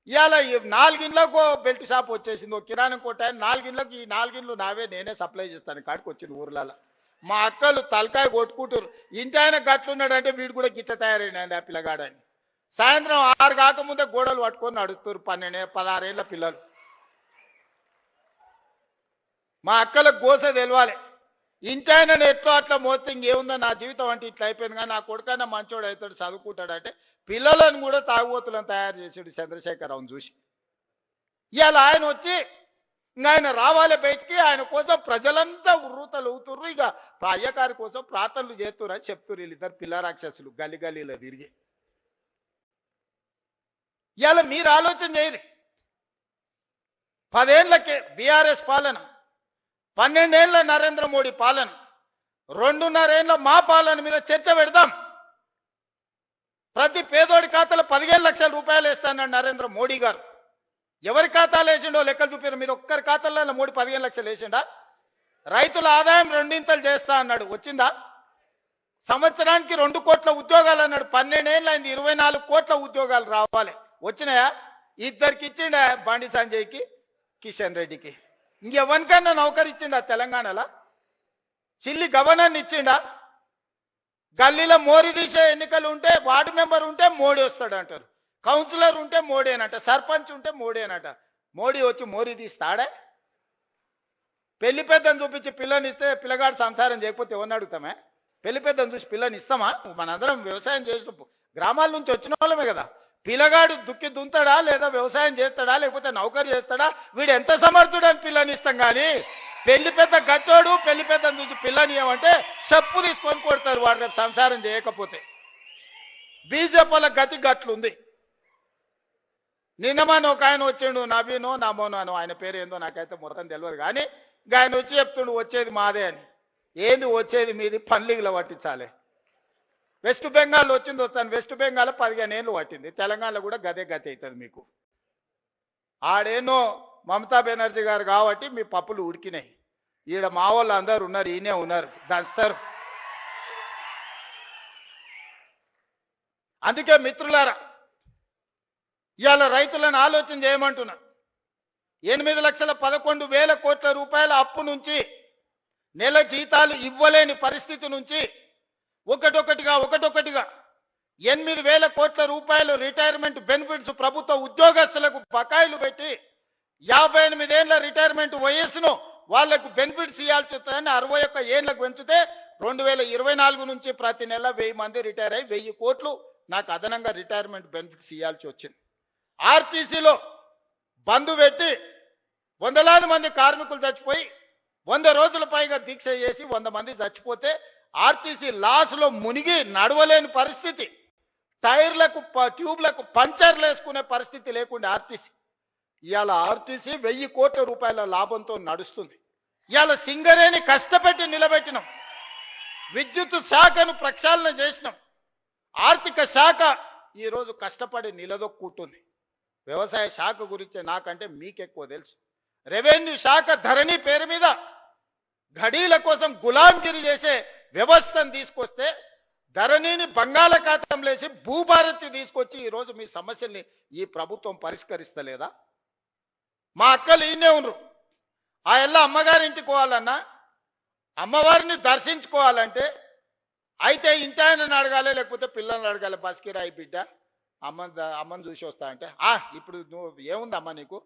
ఇవాళ 4 ఇండ్లకు బెల్ట్ షాప్ వచ్చేసింది. ఒక కిరాణం కొట్ట 4 ఇండ్లకు, ఈ 4 ఇండ్లు నావే, నేనే సప్లై చేస్తాను కాడికి వచ్చింది ఊర్లలో. మా అక్కలు తలకాయ కొట్టుకుంటారు, ఇంటి ఆయన గట్లున్నాడంటే వీడు కూడా గిట్ట తయారైనాడు ఆ పిల్లగాడని. సాయంత్రం 6 కాకముందే గోడలు పట్టుకొని నడుస్తారు 12-16 ఏళ్ళ పిల్లలు. మా అక్కలకు గోస తెలవాలి. ఇంటి ఆయన ఎట్లో అట్లా మోస్తే ఇంకేముందో నా జీవితం అంటే ఇట్లా అయిపోయింది, కానీ నా కొడుకైనా మంచోడు అవుతాడు చదువుకుంటాడు అంటే పిల్లలను కూడా తాగుబోతులను తయారు చేసాడు చంద్రశేఖరరావుని చూసి. ఇవాళ ఆయన వచ్చి ఇంకా ఆయన రావాలి బయటికి, ఆయన కోసం ప్రజలంతా ఉర్రూతలు ఊతుర్రు. ఇక అయ్యగారి కోసం ప్రార్థనలు చేస్తున్నారు అని చెప్తున్నారు వీళ్ళిద్దరు పిల్ల రాక్షసులు గల్లి గల్లీలో తిరిగి. ఇవాళ మీరు ఆలోచన చేయరు, 10 ఏళ్లకే బీఆర్ఎస్ పాలన, 12 ఏళ్ల నరేంద్ర మోడీ పాలన, 2.5 ఏళ్ల మా పాలన మీద చర్చ పెడదాం. ప్రతి పేదోడి ఖాతాలో 15 లక్షల రూపాయలు వేస్తానన్నాడు నరేంద్ర మోడీ గారు. ఎవరి ఖాతాలు వేసిండో లెక్కలు చూపారు. మీరు ఒక్కరి ఖాతాలో 15 లక్షలు వేసిండా? రైతుల ఆదాయం 2 చేస్తా అన్నాడు, వచ్చిందా? సంవత్సరానికి 2 కోట్ల ఉద్యోగాలు అన్నాడు, 12 ఏళ్ళు అయింది, 24 కోట్ల ఉద్యోగాలు రావాలి, వచ్చినాయా? ఇద్దరికి ఇచ్చిండా, బండి సంజయ్కి, కిషన్ రెడ్డికి. ఇంకెవరికన్నా నౌకరు ఇచ్చిండా తెలంగాణలో? చిల్లి గవర్నర్ని ఇచ్చిండా? గల్లీలో మోరీ తీసే ఎన్నికలు ఉంటే వార్డు మెంబర్ ఉంటే మోడీ వస్తాడు అంటారు, కౌన్సిలర్ ఉంటే మోడీనట, సర్పంచ్ ఉంటే మోడీనట. మోడీ వచ్చి మోరీ తీస్తాడే? పెళ్లి పెద్దను చూపించి పిల్లని ఇస్తే పిల్లగాడు సంసారం చేయకపోతే ఎవరిని అడుగుతామే? పెళ్లి పెద్దను చూసి పిల్లని ఇస్తామా? మనందరం వ్యవసాయం చేసిన గ్రామాల నుంచి వచ్చిన వాళ్ళమే కదా. పిల్లగాడు దుక్కి దుంతాడా, లేదా వ్యవసాయం చేస్తాడా, లేకపోతే నౌకరు చేస్తాడా, వీడు ఎంత సమర్థుడు అని పిల్లని ఇస్తాం. కానీ పెళ్లి పెద్ద గట్టోడు పెళ్లి పెద్దను చూసి పిల్లని ఏమంటే చెప్పు తీసుకొని కొడతారు వాడు రేపు సంసారం చేయకపోతే. బీజేపీల గతి గట్లుంది. నిన్నమాని ఒక ఆయన వచ్చిండు, నవీనో నమోనాను, ఆయన పేరు ఏందో నాకైతే మొత్తం తెలియదు. కానీ ఆయన వచ్చి చెప్తుండు వచ్చేది మాదే అని. ఏంది వచ్చేది మీది? పన్లీగులో పట్టించాలి. వెస్ట్ బెంగాల్ వచ్చింది వస్తాను, వెస్ట్ బెంగాల్ 15 ఏళ్ళు పట్టింది, తెలంగాణలో కూడా గదే గతి అవుతుంది మీకు. ఆడేనో మమతా బెనర్జీ గారు కాబట్టి మీ పప్పులు ఉడికినాయి. ఈడ మా వాళ్ళు అందరు ఉన్నారు, ఈయనే ఉన్నారు, దంచుతారు. అందుకే మిత్రులారా, ఇవాళ రైతులను ఆలోచన చేయమంటున్నా. 8,11,000 కోట్ల రూపాయల అప్పు నుంచి, నెల జీతాలు ఇవ్వలేని పరిస్థితి నుంచి ఒకటొకటిగా 8,000 కోట్ల రూపాయలు రిటైర్మెంట్ బెనిఫిట్స్ ప్రభుత్వ ఉద్యోగస్తులకు బకాయిలు పెట్టి 58 ఏళ్ల రిటైర్మెంట్ వయస్సును వాళ్లకు బెనిఫిట్స్ ఇవ్వాల్సి వస్తుందని 61 ఏళ్లకు పెంచితే 2024 నుంచి ప్రతి నెల 1000 మంది రిటైర్ అయ్యి 1000 కోట్లు నాకు అదనంగా రిటైర్మెంట్ బెనిఫిట్స్ ఇవ్వాల్సి వచ్చింది. ఆర్టీసీలో బంద్ పెట్టి వందలాది మంది కార్మికులు చచ్చిపోయి 100 రోజుల పైగా దీక్ష చేసి 100 మంది చచ్చిపోతే ఆర్టీసీ లాస్లో మునిగి నడవలేని పరిస్థితి, టైర్లకు ట్యూబ్లకు పంచర్లు వేసుకునే పరిస్థితి లేకుండా ఆర్టీసీ. ఇవాళ ఆర్టీసీ 1000 కోట్ల రూపాయల లాభంతో నడుస్తుంది. ఇవాళ సింగరేణి కష్టపెట్టి నిలబెట్టినాం, విద్యుత్ శాఖను ప్రక్షాళన చేసినాం, ఆర్థిక శాఖ ఈరోజు కష్టపడి నిలదొక్కుంటుంది. వ్యవసాయ శాఖ గురించి నాకంటే మీకెక్కువ తెలుసు. రెవెన్యూ శాఖ ధరణి పేరు మీద ఘడీల కోసం గులాంగిరి చేసే వ్యవస్థను తీసుకొస్తే ధరణిని బంగాళాఖాతంలో వేసి భూభారతి తీసుకొచ్చి ఈరోజు మీ సమస్యల్ని ఈ ప్రభుత్వం పరిష్కరిస్తలేదా? మా అక్కలు ఈయనే ఉన్నారు. ఆ ఎల్ల అమ్మగారింటికి పోవాలన్నా, అమ్మవారిని దర్శించుకోవాలంటే అయితే ఇంటి ఆయనని అడగాలి, లేకపోతే పిల్లల్ని అడగాలి. బస్కి రాయి బిడ్డ, అమ్మని చూసి వస్తా అంటే ఇప్పుడు నువ్వు ఏముంది అమ్మ నీకు,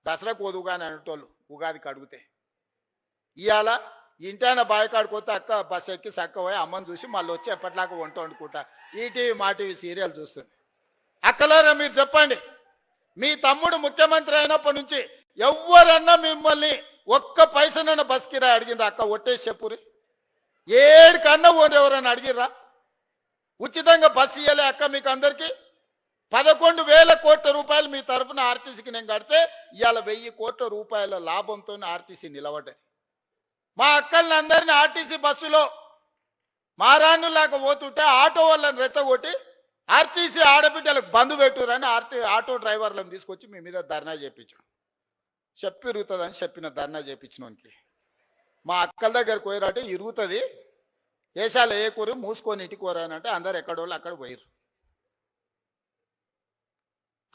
దసరాకు వదువుగాని అనేటోళ్ళు ఉగాదికి అడిగితే. ఇవాళ ఇంటి ఆయన బావి కాడిపోతే అక్క బస్ ఎక్కి చక్క పోయి అమ్మని చూసి మళ్ళీ వచ్చి ఎప్పటిలాగా వంట వండుకుంటా ఈటీవీ మా టీవీ సీరియల్ చూస్తుంది. అక్కలారా మీరు చెప్పండి, మీ తమ్ముడు ముఖ్యమంత్రి అయినప్పటి నుంచి ఎవరన్నా మిమ్మల్ని ఒక్క పైసనన్నా బస్ కిరాయి అడిగినరా? అక్క ఒట్టేసి చెప్పురి, 7 కన్నా ఎవరన్నా అడిగిర్రా? ఉచితంగా బస్సు ఇవ్వలే అక్క మీకు అందరికీ? 11,000 కోట్ల రూపాయలు మీ తరఫున ఆర్టీసీకి నేను కడితే ఇవాళ 1000 కోట్ల రూపాయల లాభంతో ఆర్టీసీ నిలబడ్డది. మా అక్కల్ని అందరినీ ఆర్టీసీ బస్సులో మారాన్నులాగా పోతుంటే ఆటో వాళ్ళని రెచ్చగొట్టి ఆర్టీసీ ఆడబిడ్డలకు బంధు పెట్టురని ఆటో డ్రైవర్లను తీసుకొచ్చి మీ మీద ధర్నా చేయించాం. చెప్పిరుగుతుందని చెప్పిన ధర్నా చేయించినోనికి మా అక్కల దగ్గర పోయారంటే ఇరుగుతుంది, ఏషాలు ఏ కూర మూసుకొని ఇంటికి కోరానంటే అందరు ఎక్కడోళ్ళు అక్కడ పోయారు.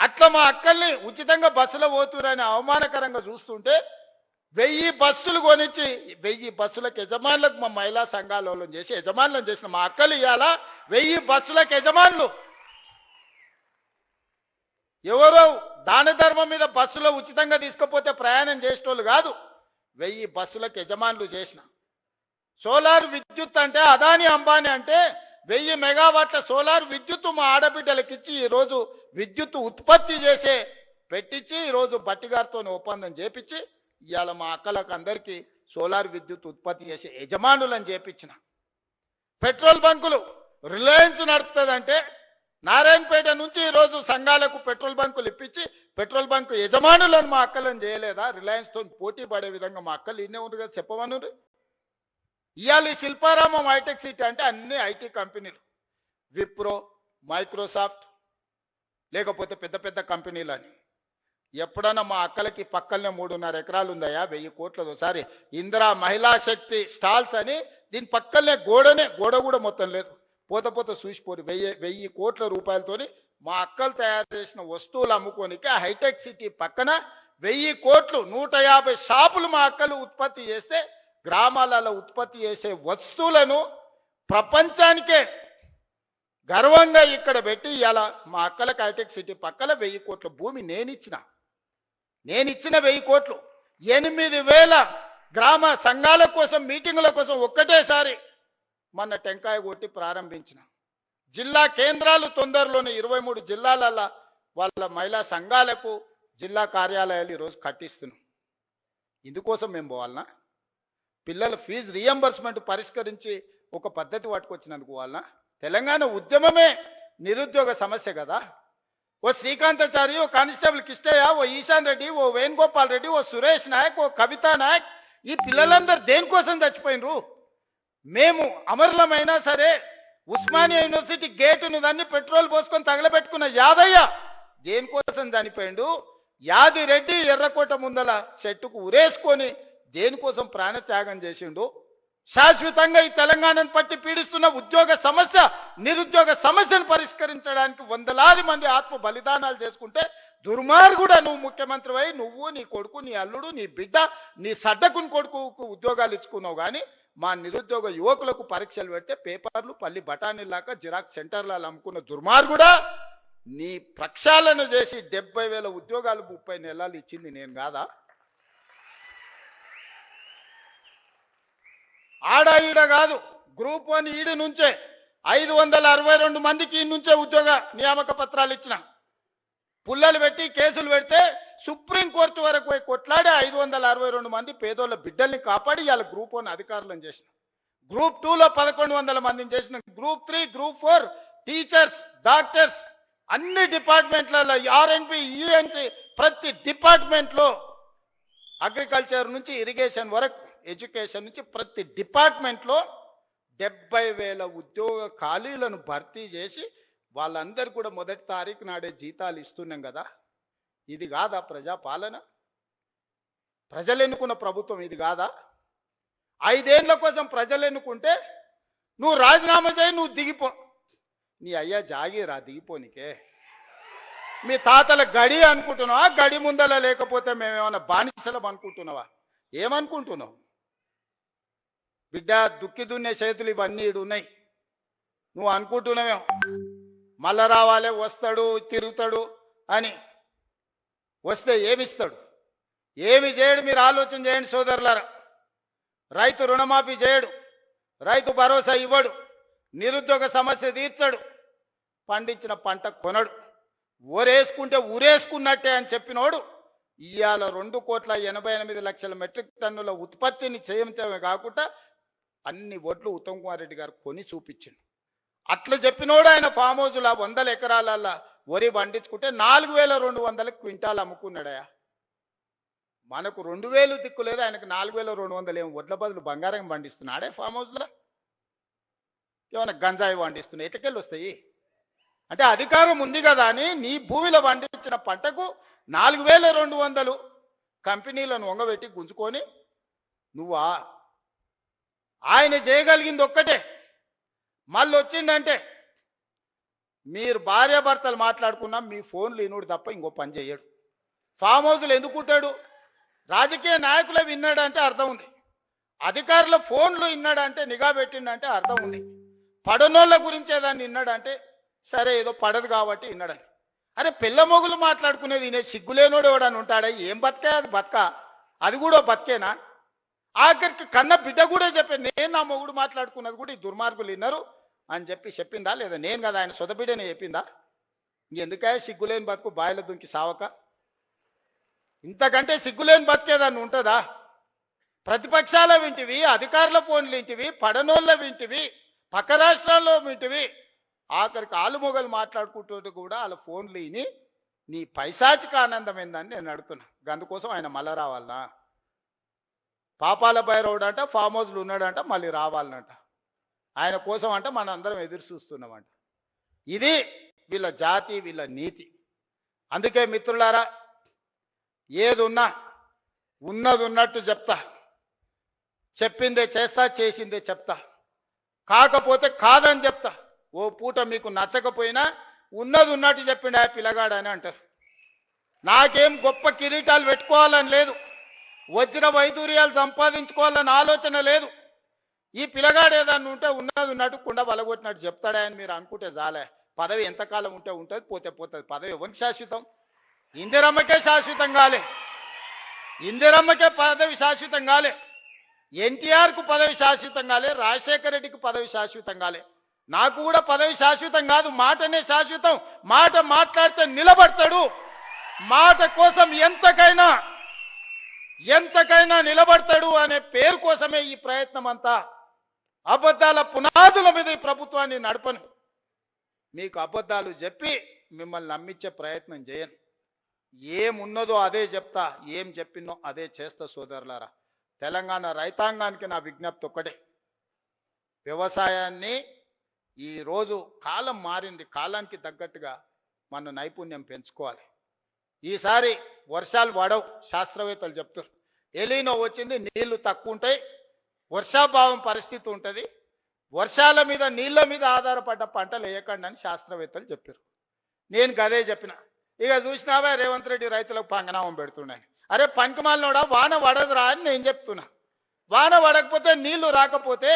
అట్లా మా అక్కల్ని ఉచితంగా బస్సులో పోతురని అవమానకరంగా చూస్తుంటే 1000 బస్సులు కొనిచ్చి 1000 బస్సులకు యజమానులకు మా మహిళా సంఘాలలో చేసి యజమానులను చేసిన మా అక్కలు ఇవాళ 1000 బస్సులకు యజమానులు. ఎవరో దాన ధర్మం మీద బస్సులో ఉచితంగా తీసుకపోతే ప్రయాణం చేసేటోళ్ళు కాదు, 1000 బస్సులకు యజమానులు చేసిన. సోలార్ విద్యుత్ అంటే అదాని అంబానీ అంటే 1000 మెగావాట్ల సోలార్ విద్యుత్ మా ఆడబిడ్డలకు ఇచ్చి ఈరోజు విద్యుత్ ఉత్పత్తి చేసే పెట్టించి ఈరోజు బట్టిగారితో ఒప్పందం చేపించి ఇవాళ మా అక్కలకు అందరికీ సోలార్ విద్యుత్ ఉత్పత్తి చేసే యజమానులను చేపించిన. పెట్రోల్ బంకులు రిలయన్స్ నడుపుతుందంటే నారాయణపేట నుంచి ఈరోజు సంఘాలకు పెట్రోల్ బంకులు ఇప్పించి పెట్రోల్ బంకు యజమానులను మా అక్కలను చేయలేదా? రిలయన్స్తో పోటీ పడే విధంగా మా అక్కలు ఇన్నే ఉంది కదా, చెప్పమను. ఇవాళ ఈ శిల్పారామం హైటెక్ సిటీ అంటే అన్ని ఐటీ కంపెనీలు, విప్రో, మైక్రోసాఫ్ట్, లేకపోతే పెద్ద పెద్ద కంపెనీలు అని. ఎప్పుడన్నా మా అక్కలకి పక్కనే 3.5 ఎకరాలు ఉందయ్యా, 1000 కోట్లది. ఒకసారి ఇందిరా మహిళా శక్తి స్టాల్స్ అని దీని పక్కనే గోడ కూడా మొత్తం లేదు, పోత చూసిపోరు. 1000 కోట్ల రూపాయలతోని మా అక్కలు తయారు చేసిన వస్తువులు అమ్ముకోనికి హైటెక్ సిటీ పక్కన 1000 కోట్లు 150 షాపులు మా అక్కలు ఉత్పత్తి చేస్తే, గ్రామాలలో ఉత్పత్తి చేసే వస్తువులను ప్రపంచానికే గర్వంగా ఇక్కడ పెట్టి ఇలా మా అక్కలకు హైటెక్ సిటీ పక్కన 1000 కోట్ల భూమి నేనిచ్చిన 1000 కోట్లు 8000 గ్రామ సంఘాల కోసం మీటింగుల కోసం ఒక్కటేసారి మొన్న టెంకాయ కొట్టి ప్రారంభించిన. జిల్లా కేంద్రాలు తొందరలోనే 23 జిల్లాలలో వాళ్ళ మహిళా సంఘాలకు జిల్లా కార్యాలయాలు ఈరోజు కట్టిస్తున్నాం. ఇందుకోసం మేము పోవాలనా? పిల్లల ఫీజు రియంబర్స్మెంట్ పరిష్కరించి ఒక పద్ధతి పట్టుకొచ్చినందుకు పోవాలనా? తెలంగాణ ఉద్యమమే నిరుద్యోగ సమస్య కదా. ఓ శ్రీకాంతాచారి, ఓ కానిస్టేబుల్ కిష్టయ్య, ఓ ఈశాన్ రెడ్డి, ఓ వేణుగోపాల్ రెడ్డి, ఓ సురేష్ నాయక్, ఓ కవితా నాయక్, ఈ పిల్లలందరూ దేనికోసం చచ్చిపోయినరు? మేము అమరులమైనా సరే ఉస్మానియా యూనివర్సిటీ గేటును దాన్ని పెట్రోల్ పోసుకొని తగలబెట్టుకున్న యాదయ్య దేనికోసం చనిపోయిండు? యాదిరెడ్డి ఎర్రకోట ముందల చెట్టుకు ఉరేసుకొని దేనికోసం ప్రాణత్యాగం చేసిండు? శాశ్వతంగా ఈ తెలంగాణను పట్టి పీడిస్తున్న ఉద్యోగ సమస్య, నిరుద్యోగ సమస్యను పరిష్కరించడానికి వందలాది మంది ఆత్మ బలిదానాలు చేసుకుంటే దుర్మార్గుడా నువ్వు ముఖ్యమంత్రి అయి నువ్వు, నీ కొడుకు, నీ అల్లుడు, నీ బిడ్డ, నీ సడ్డకుని కొడుకుకు ఉద్యోగాలు ఇచ్చుకున్నావు. కానీ మా నిరుద్యోగ యువకులకు పరీక్షలు పెడితే పేపర్లు పల్లి బఠానీలాగా జిరాక్స్ సెంటర్లలో అమ్ముకున్న దుర్మార్గుడా, నీ ప్రక్షాళన చేసి 70,000 ఉద్యోగాలు 30 నెలలు ఇచ్చింది నేను కాదా? ఆడ ఈడ కాదు, గ్రూప్ 1 ఈడి నుంచే 562 మందికి ఈ నుంచే ఉద్యోగ నియామక పత్రాలు ఇచ్చిన. పుల్లలు పెట్టి కేసులు పెడితే సుప్రీంకోర్టు వరకు పోయి కొట్లాడి 562 మంది పేదోళ్ళ బిడ్డల్ని కాపాడి ఇవాళ గ్రూప్ 1 అధికారులను చేసిన. గ్రూప్ 2లో 1100 మందిని చేసిన. గ్రూప్ 3, గ్రూప్ 4 టీచర్స్, డాక్టర్స్ అన్ని డిపార్ట్మెంట్లలో, ఆర్ఎన్బి, యుఎన్సి ప్రతి డిపార్ట్మెంట్లో, అగ్రికల్చర్ నుంచి ఇరిగేషన్ వరకు, ఎడ్యుకేషన్ నుంచి ప్రతి డిపార్ట్మెంట్లో 70,000 ఉద్యోగ ఖాళీలను భర్తీ చేసి వాళ్ళందరూ కూడా మొదటి తారీఖు నాడే జీతాలు ఇస్తున్నాం కదా. ఇది కాదా ప్రజాపాలన? ప్రజలు ఎన్నుకున్న ప్రభుత్వం ఇది కాదా? 5 ఏళ్ల కోసం ప్రజలు ఎన్నుకుంటే నువ్వు రాజీనామా చేయి, నువ్వు దిగిపో. నీ అయ్యా జాగీరా దిగిపోనికే. మీ తాతల గడి అనుకుంటున్నావా? గడి ముందల లేకపోతే మేమేమన్నా బానిసలం అనుకుంటున్నావా? ఏమనుకుంటున్నావు? బిడ్డ, దుక్కి దున్నే చేతులు ఇవన్నీ ఉన్నాయి. నువ్వు అనుకుంటున్నావేమో మళ్ళా రావాలే, వస్తాడు, తిరుగుతాడు అని. వస్తే ఏమిస్తాడు? ఏమి చేయడు. మీరు ఆలోచన చేయండి సోదరులారా. రైతు రుణమాఫీ చేయడు, రైతు భరోసా ఇవ్వడు, నిరుద్యోగ సమస్య తీర్చడు, పండించిన పంట కొనడు. ఊరేసుకుంటే ఊరేసుకున్నట్టే అని చెప్పినోడు ఇవాళ 2,88,00,000 మెట్రిక్ టన్నుల ఉత్పత్తిని చేయటమే కాకుండా అన్ని ఒడ్లు ఉత్తమ్ కుమార్ రెడ్డి గారు కొని చూపించిండు. అట్లా చెప్పినోడు ఆయన ఫామ్ హౌస్లో 100 ఎకరాలలో వరి పండించుకుంటే 4,200 క్వింటాలు అమ్ముకున్నాడయా. మనకు 2,000 దిక్కు లేదు, ఆయనకు 4,200 ఏమో వడ్ల బదులు బంగారం పండిస్తున్నాడే ఫామ్ హౌస్లో. ఏమైనా గంజాయి పండిస్తున్నాయి, ఎటకెళ్ళి వస్తాయి? అంటే అధికారం ఉంది కదా అని నీ భూమిలో పండించిన పంటకు 4,200 కంపెనీలను వంగబెట్టి గుంజుకొని నువ్వా? ఆయన చేయగలిగింది ఒక్కటే. మళ్ళీ వచ్చిందంటే మీరు భార్యాభర్తలు మాట్లాడుకున్నా మీ ఫోన్లు వినుడు తప్ప ఇంకో పని చేయడు. ఫామ్ హౌస్లు ఎందుకుంటాడు? రాజకీయ నాయకులే విన్నాడంటే అర్థం ఉంది, అధికారుల ఫోన్లు విన్నాడంటే, నిఘా పెట్టిండంటే అర్థం ఉంది. పడనోళ్ళ గురించే దాన్ని విన్నాడంటే సరే ఏదో పడదు కాబట్టి విన్నాడని. అరే పిల్ల మొగులు మాట్లాడుకునేది వినే సిగ్గులేనోడు ఎవడని ఉంటాడా? ఏం బతికే అది? బతక అది కూడా బతికేనా? ఆఖరికి కన్న బిడ్డ కూడా చెప్పాను, నేను నా మొగుడు మాట్లాడుకున్నది కూడా ఈ దుర్మార్గులు విన్నారు అని చెప్పిందా లేదా? నేను కదా ఆయన సొంత బిడ్డనే చెప్పిందా? ఇంకెందుకే సిగ్గులేని బతుకు బాయిల దుంకి సావక? ఇంతకంటే సిగ్గులేని బతికేదాన్ని ఉంటుందా? ప్రతిపక్షాల వింటివి, అధికారుల ఫోన్లు వింటివి, పడనోళ్ళ వింటివి, పక్క రాష్ట్రాల్లో వింటివి, ఆఖరికి ఆలుమొగలు మాట్లాడుకుంటూ కూడా వాళ్ళ ఫోన్లు విని నీ పైశాచిక ఆనందం ఏందని నేను అడుగుతున్నా. అందుకోసం ఆయన మళ్ళా రావాలనా? పాపాల భైరవుడు అంట ఫామ్ హౌస్లు ఉన్నాడంట, మళ్ళీ రావాలనంట. ఆయన కోసం అంట మన అందరం ఎదురు చూస్తున్నామంట. ఇది వీళ్ళ జాతి, వీళ్ళ నీతి. అందుకే మిత్రులారా, ఏదున్నా ఉన్నది ఉన్నట్టు చెప్తా, చెప్పిందే చేస్తా, చేసిందే చెప్తా, కాకపోతే కాదని చెప్తా. ఓ పూట మీకు నచ్చకపోయినా ఉన్నది ఉన్నట్టు చెప్పిండు ఆ పిల్లగాడని అంటారు. నాకేం గొప్ప కిరీటాలు పెట్టుకోవాలని లేదు, వజ్ర వైదూర్యాలు సంపాదించుకోవాలని ఆలోచన లేదు. ఈ పిల్లగాడు ఏదన్నా ఉంటే ఉన్నది ఉన్నట్టు కుండ బలగొట్టినట్టు చెప్తాడా అని మీరు అనుకుంటే చాలే. పదవి ఎంతకాలం ఉంటే ఉంటుంది, పోతే పోతుంది. పదవి ఎవరికి శాశ్వతం? ఇందిరమ్మకే శాశ్వతం కాలే, ఇందిరమ్మకే పదవి శాశ్వతం కాలే, ఎన్టీఆర్కు పదవి శాశ్వతం కాలే, రాజశేఖర రెడ్డికి పదవి శాశ్వతం కాలే. నాకు కూడా పదవి శాశ్వతం కాదు, మాటనే శాశ్వతం. మాట మాట్లాడితే నిలబడతాడు, మాట కోసం ఎంతకైనా నిలబడతాడు అనే పేరు కోసమే ఈ ప్రయత్నం అంతా. అబద్ధాల పునాదుల మీద ఈ ప్రభుత్వాన్ని నడపను. మీకు అబద్ధాలు చెప్పి మిమ్మల్ని నమ్మించే ప్రయత్నం చేయను. ఏమున్నదో అదే చెప్తా, ఏం చెప్పినో అదే చేస్తా. సోదరులారా, తెలంగాణ రైతాంగానికి నా విజ్ఞప్తి ఒక్కటే, వ్యవసాయాన్ని ఈరోజు కాలం మారింది, కాలానికి తగ్గట్టుగా మన నైపుణ్యం పెంచుకోవాలి. ఈసారి వర్షాలు పడవు, శాస్త్రవేత్తలు చెప్తారు. ఎలీనో వచ్చింది, నీళ్లు తక్కువ ఉంటాయి, వర్షాభావం పరిస్థితి ఉంటుంది, వర్షాల మీద నీళ్ళ మీద ఆధారపడ్డ పంటలు వేయకండి అని శాస్త్రవేత్తలు చెప్పారు. నేను గదే చెప్పిన. ఇక చూసినావా రేవంత్ రెడ్డి రైతులకు పంగనామం పెడుతున్నాయి. అరే పంకమాలనోడా, వాన పడదురా అని నేను చెప్తున్నా. వాన పడకపోతే, నీళ్లు రాకపోతే,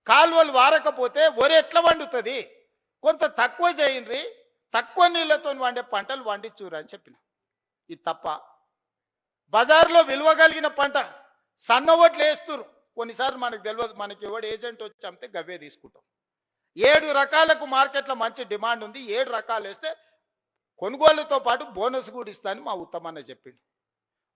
కాలువలు వారకపోతే వరి ఎట్లా వండుతుంది? కొంత తక్కువ చేయండి, తక్కువ నీళ్లతో వండే పంటలు వండించురా అని చెప్పిన. ఇది తప్ప? బజార్లో విలువ కలిగిన పంట సన్న ఓట్లు వేస్తున్నారు. కొన్నిసార్లు మనకు తెలియదు, మనకి ఎవడు ఏజెంట్ వచ్చి అమ్మితే గవ్వే తీసుకుంటాం. 7 రకాలకు మార్కెట్లో మంచి డిమాండ్ ఉంది, 7 రకాలు వేస్తే కొనుగోలుతో పాటు బోనస్ కూడా ఇస్తానని మా ఉత్తమన్న చెప్పిండు.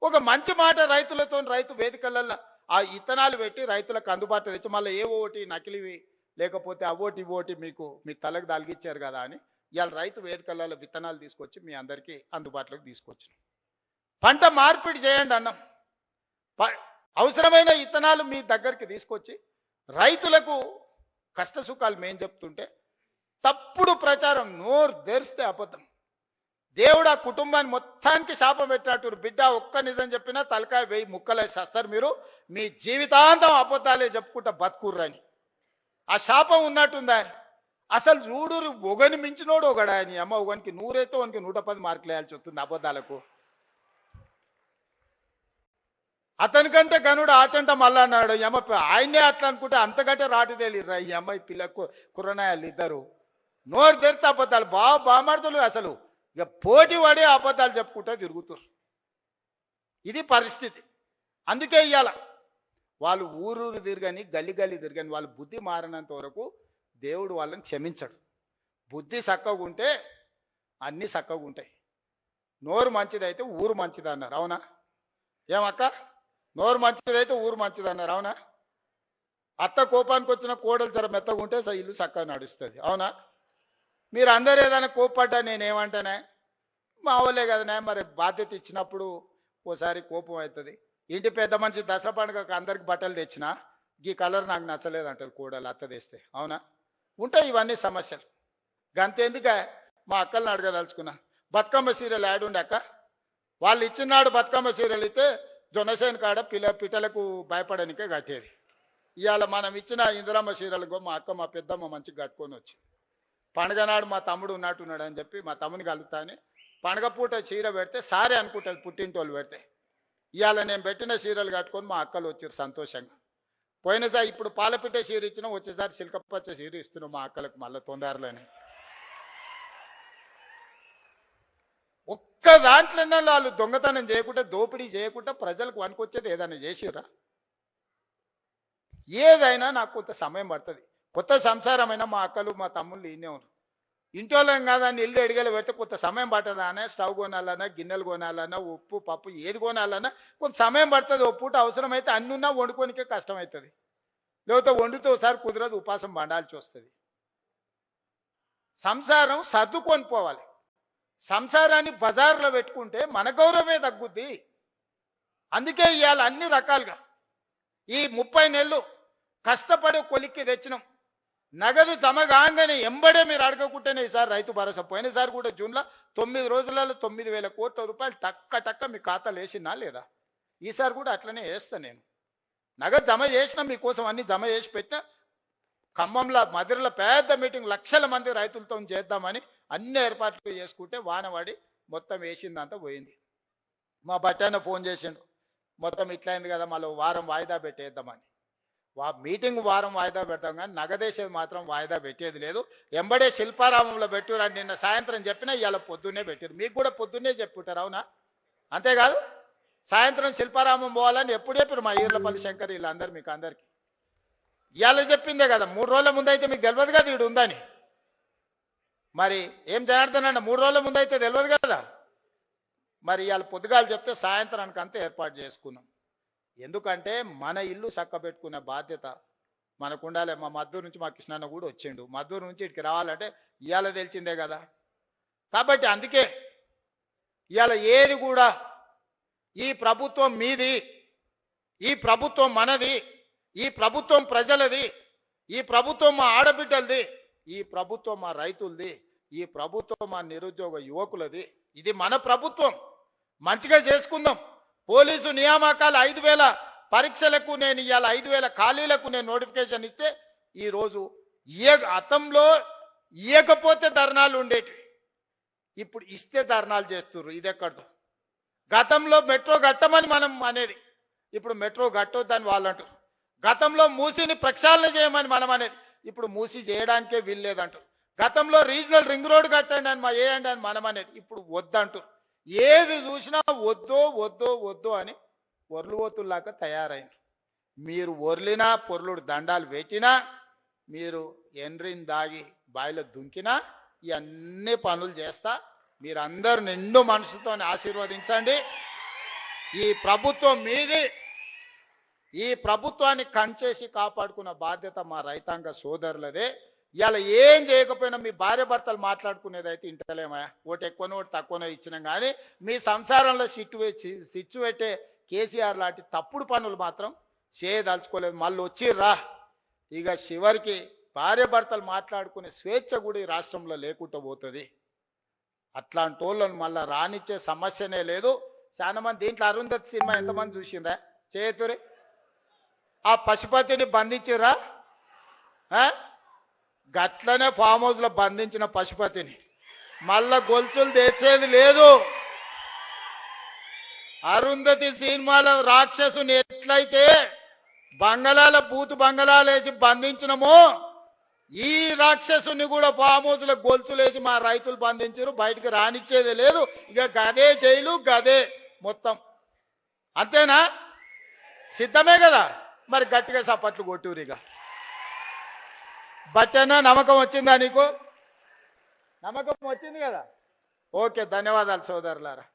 ఒక మంచి మాట రైతులతో, రైతు వేదికలలో ఆ ఇత్తనాలు పెట్టి రైతులకు అందుబాటులో తెచ్చి, మళ్ళీ ఏ ఓటి నకిలివి లేకపోతే అవోటి ఇవోటి మీకు మీ తలకు తలిగిచ్చారు కదా అని ఇవాళ రైతు వేదికలలో విత్తనాలు తీసుకొచ్చి మీ అందరికీ అందుబాటులోకి తీసుకొచ్చిన. పంట మార్పిడి చేయండి అన్నాం. అవసరమైన ఇత్తనాలు మీ దగ్గరికి తీసుకొచ్చి రైతులకు కష్ట సుఖాలు మేం చెప్తుంటే తప్పుడు ప్రచారం, నోరు తెరిస్తే అబద్ధం. దేవుడు ఆ కుటుంబాన్ని మొత్తానికి శాపం పెట్టినట్టు, బిడ్డ ఒక్క నిజం చెప్పినా తలకాయ 1000 ముక్కలే చేస్తారు మీరు, మీ జీవితాంతం అబద్ధాలే చెప్పుకుంటా బతుకుర్రని. ఆ శాపం ఉన్నట్టుందా? అసలు చూడు, ఒకని మించినోడు ఒకడా అని అమ్మ, ఒకనికి 100 అయితే ఒకనికి 110 మార్కులు వేయాల్సి వస్తుంది అబద్ధాలకు. అతనికంటే గనుడు ఆచంట మళ్ళా అన్నాడు అమ్మ, ఆయనే అట్లా అనుకుంటే అంతకంటే రాటు తేలిర్రా ఈ అమ్మాయి పిల్లకు కుర్రనాయాలు ఇద్దరు. నోరు తెరితే అబద్ధాలు, బామాడుతులు అసలు ఇక పోటీ పడే అబద్ధాలు చెప్పుకుంటూ తిరుగుతారు. ఇది పరిస్థితి. అందుకే ఇవాళ వాళ్ళు ఊరూరు తిరగని, గల్లి తిరగని, వాళ్ళు బుద్ధి మారినంత వరకు దేవుడు వాళ్ళని క్షమించడు. బుద్ధి చక్కగా ఉంటే అన్నీ చక్కగా ఉంటాయి. నోరు మంచిదైతే ఊరు మంచిది అన్నారు, అవునా? ఏమక్క, నోరు మంచిదైతే ఊరు మంచిది అన్నారు, అవునా? అత్త కోపానికి వచ్చిన కోడలు జర మెత్తగా ఉంటే ఇల్లు చక్కగా నడుస్తుంది, అవునా? మీరు అందరు ఏదైనా కోప్పడ్డా నేనేమంటానే, మా వాళ్ళే కదనే, మరి బాధ్యత ఇచ్చినప్పుడు ఓసారి కోపం అవుతుంది. ఇంటి పెద్ద మనిషి దసరా పండుగకు అందరికి బట్టలు తెచ్చినా ఈ కలర్ నాకు నచ్చలేదు అంటారు కోడలు, అత్త తెస్తే, అవునా? ఉంటాయి ఇవన్నీ సమస్యలు. గంతెందుక మా అక్కల్ని అడగదలుచుకున్నా, బతుకమ్మ సీరియల్ యాడ్ ఉండే అక్క, వాళ్ళు ఇచ్చినాడు బతుకమ్మ సీరియల్ అయితే జొన్నసేన కాడ పిట్టలకు భయపడనికే కట్టేది. ఇవాళ మనం ఇచ్చిన ఇందిరమ్మ సీరియల్కో మా అక్క మా పెద్దమ్మ మంచిగా కట్టుకొని వచ్చి, పండుగ నాడు మా తమ్ముడు ఉన్నట్టున్నాడు అని చెప్పి మా తమ్ముని కలుగుతా అని పండుగ పూట చీర పెడితే సారే అనుకుంటుంది పుట్టింటోళ్ళు పెడితే. ఇవాళ నేను పెట్టిన సీరియల్ కట్టుకొని మా అక్కలు వచ్చారు సంతోషంగా. పోయినసారి ఇప్పుడు పాలపిట్ట చీర ఇచ్చినా, వచ్చేసారి సిల్కపచ్చ చీర ఇస్తున్నాం మా అక్కలకు మళ్ళీ తొందరలోనే. ఒక్క దాంట్లోనే వాళ్ళు దొంగతనం చేయకుండా, దోపిడీ చేయకుండా ప్రజలకు వనుకొచ్చేది ఏదైనా చేసిరా? ఏదైనా నాకు కొంత సమయం పడుతుంది. కొత్త సంసారమైనా మా అక్కలు మా తమ్ముళ్ళు ఈయనే ఉన్నారు. ఇంటోళ్ళం కాదని ఇల్లు ఎడిగలు పెడితే కొంత సమయం పడుతుందా అనే, స్టవ్ కొనాలన్నా, గిన్నెలు కొనాలన్నా, ఉప్పు పప్పు ఏది కొనాలన్నా కొంత సమయం పడుతుంది. ఓ పూట అవసరమైతే అన్నున్నా వండుకోనికే కష్టమవుతుంది, లేకపోతే వండితే ఒకసారి కుదరదు, ఉపాసం పండాల్సి వస్తుంది. సంసారం సర్దుకొని పోవాలి. సంసారాన్ని బజార్లో పెట్టుకుంటే మన గౌరవమే తగ్గుద్ది. అందుకే ఇవాళ అన్ని రకాలుగా ఈ 30 నెలలు కష్టపడి కొలిక్కి తెచ్చినాం. నగదు జమ కాగానే ఎంబడే మీరు అడగకుంటేనే ఈసారి రైతు భరోసా. పోయినసారి కూడా జూన్లో 9 రోజులలో 9,000 కోట్ల రూపాయలు టక్క మీ ఖాతాలు వేసినా లేదా? ఈసారి కూడా అట్లనే వేస్తా నేను. నగదు జమ చేసిన మీకోసం అన్ని జమ చేసి పెట్టిన. ఖమ్మంలో మదిరలో పెద్ద మీటింగ్, లక్షల మంది రైతులతో చేద్దామని అన్ని ఏర్పాట్లు చేసుకుంటే వానవాడి మొత్తం వేసిందంతా పోయింది. మా బట్టాన ఫోన్ చేసిండు, మొత్తం ఇట్లయింది కదా, మళ్ళీ వారం వాయిదా పెట్టేద్దామని. మీటింగ్ వారం వాయిదా పెడతాం కానీ నగదేసేది మాత్రం వాయిదా పెట్టేది లేదు. ఎంబడే శిల్పారామంలో పెట్టారు. నిన్న సాయంత్రం చెప్పినా ఇవాళ పొద్దున్నే పెట్టారు. మీకు కూడా పొద్దున్నే చెప్పుంటారు, అవునా? అంతేకాదు సాయంత్రం శిల్పారామం పోవాలని ఎప్పుడు చెప్పారు మా ఈర్లపల్లి శంకర్ వీళ్ళందరూ మీకు అందరికీ. ఇవాళ చెప్పిందే కదా, 3 రోజుల ముందు అయితే మీకు తెలియదు కదా వీడు ఉందని. మరి ఏం జనార్దన్ అన్న 3 రోజుల ముందు అయితే తెలియదు కదా. మరి ఇవాళ పొద్దుగాలు చెప్తే సాయంత్రానికి అంతా ఏర్పాటు చేసుకున్నాం. ఎందుకంటే మన ఇల్లు చక్క పెట్టుకునే బాధ్యత మనకు ఉండాలి. మా మద్దూరు నుంచి మా కృష్ణన్న కూడా వచ్చిండు. మద్దూరు నుంచి ఇక్కడికి రావాలంటే ఇవాళ తెలిసిందే కదా. కాబట్టి అందుకే ఇవాళ ఏది కూడా ఈ ప్రభుత్వం మీది, ఈ ప్రభుత్వం మనది, ఈ ప్రభుత్వం ప్రజలది, ఈ ప్రభుత్వం మా ఆడబిడ్డలది, ఈ ప్రభుత్వం మా రైతులది, ఈ ప్రభుత్వం మా నిరుద్యోగ యువకులది. ఇది మన ప్రభుత్వం. మంచిగా చేసుకుందాం. పోలీసు నియామకాలు 5,000 పరీక్షలకు నేను ఇవాళ 5,000 ఖాళీలకు నేను నోటిఫికేషన్ ఇస్తే ఈరోజు గతంలో ఇవ్వకపోతే ధర్నాలు ఉండేటివి, ఇప్పుడు ఇస్తే ధర్నాలు చేస్తున్నారు. ఇది ఎక్కడదో. గతంలో మెట్రో కట్టమని మనం అనేది, ఇప్పుడు మెట్రో కట్టొద్దని వాళ్ళు అంటారు. గతంలో మూసిని ప్రక్షాళన చేయమని మనం అనేది, ఇప్పుడు మూసి చేయడానికే వీల్లేదంటారు. గతంలో రీజనల్ రింగ్ రోడ్ కట్టండి అని వేయండి అని మనం అనేది, ఇప్పుడు వద్దంటారు. ఏది చూసినా వద్దో అని ఒర్లువోతుల్లాగా తయారైంది. మీరు ఒర్లినా పొర్లుడు దండాలు పెట్టినా, మీరు ఎండ్రిని దాగి బాయిలో దుంకినా ఇవన్నీ పనులు చేస్తా. మీరందరూ నిండు మనసుతో ఆశీర్వదించండి. ఈ ప్రభుత్వం మీది. ఈ ప్రభుత్వాన్ని కంచేసి కాపాడుకున్న బాధ్యత మా రైతాంగ సోదరులదే. ఇవాళ ఏం చేయకపోయినా మీ భార్య భర్తలు మాట్లాడుకునేది అయితే ఇంటలేమా? ఓటు ఎక్కువనో ఓటు తక్కువనో ఇచ్చినాం కానీ మీ సంసారంలో సిచ్చు పెట్టే కేసీఆర్ లాంటి తప్పుడు పనులు మాత్రం చేయదలుచుకోలేదు. మళ్ళీ వచ్చిర్రా. ఇక చివరికి భార్య భర్తలు మాట్లాడుకునే స్వేచ్ఛ కూడా ఈ రాష్ట్రంలో లేకుండా పోతుంది. అట్లాంటి వాళ్ళని మళ్ళీ రానిచ్చే సమస్యనే లేదు. చాలా మంది దీంట్లో అరుంధతి సినిమా ఎంతమంది చూసిండ్రా? చేతురే. ఆ పశుపతిని బంధించిర్రా? గట్లనే ఫామ్ హౌస్లో బంధించిన పశుపతిని మళ్ళా గొలుసులు తెచ్చేది లేదు. అరుంధతి సినిమాలో రాక్షసుని ఎట్లయితే బంగళాల బూతు బంగళాలు వేసి బంధించినమో, ఈ రాక్షసుని కూడా ఫామ్ హౌస్లో గొలుసులు వేసి మా రైతులు బంధించారు. బయటికి రానిచ్చేది లేదు. ఇక గదే జైలు, గదే మొత్తం. అంతేనా? సిద్ధమే కదా? మరి గట్టిగా సపట్లు కొట్టూరు. ఇక బట్టేనా నమ్మకం వచ్చిందా నీకు? నమ్మకం వచ్చింది కదా? ఓకే, ధన్యవాదాలు సోదరులారా.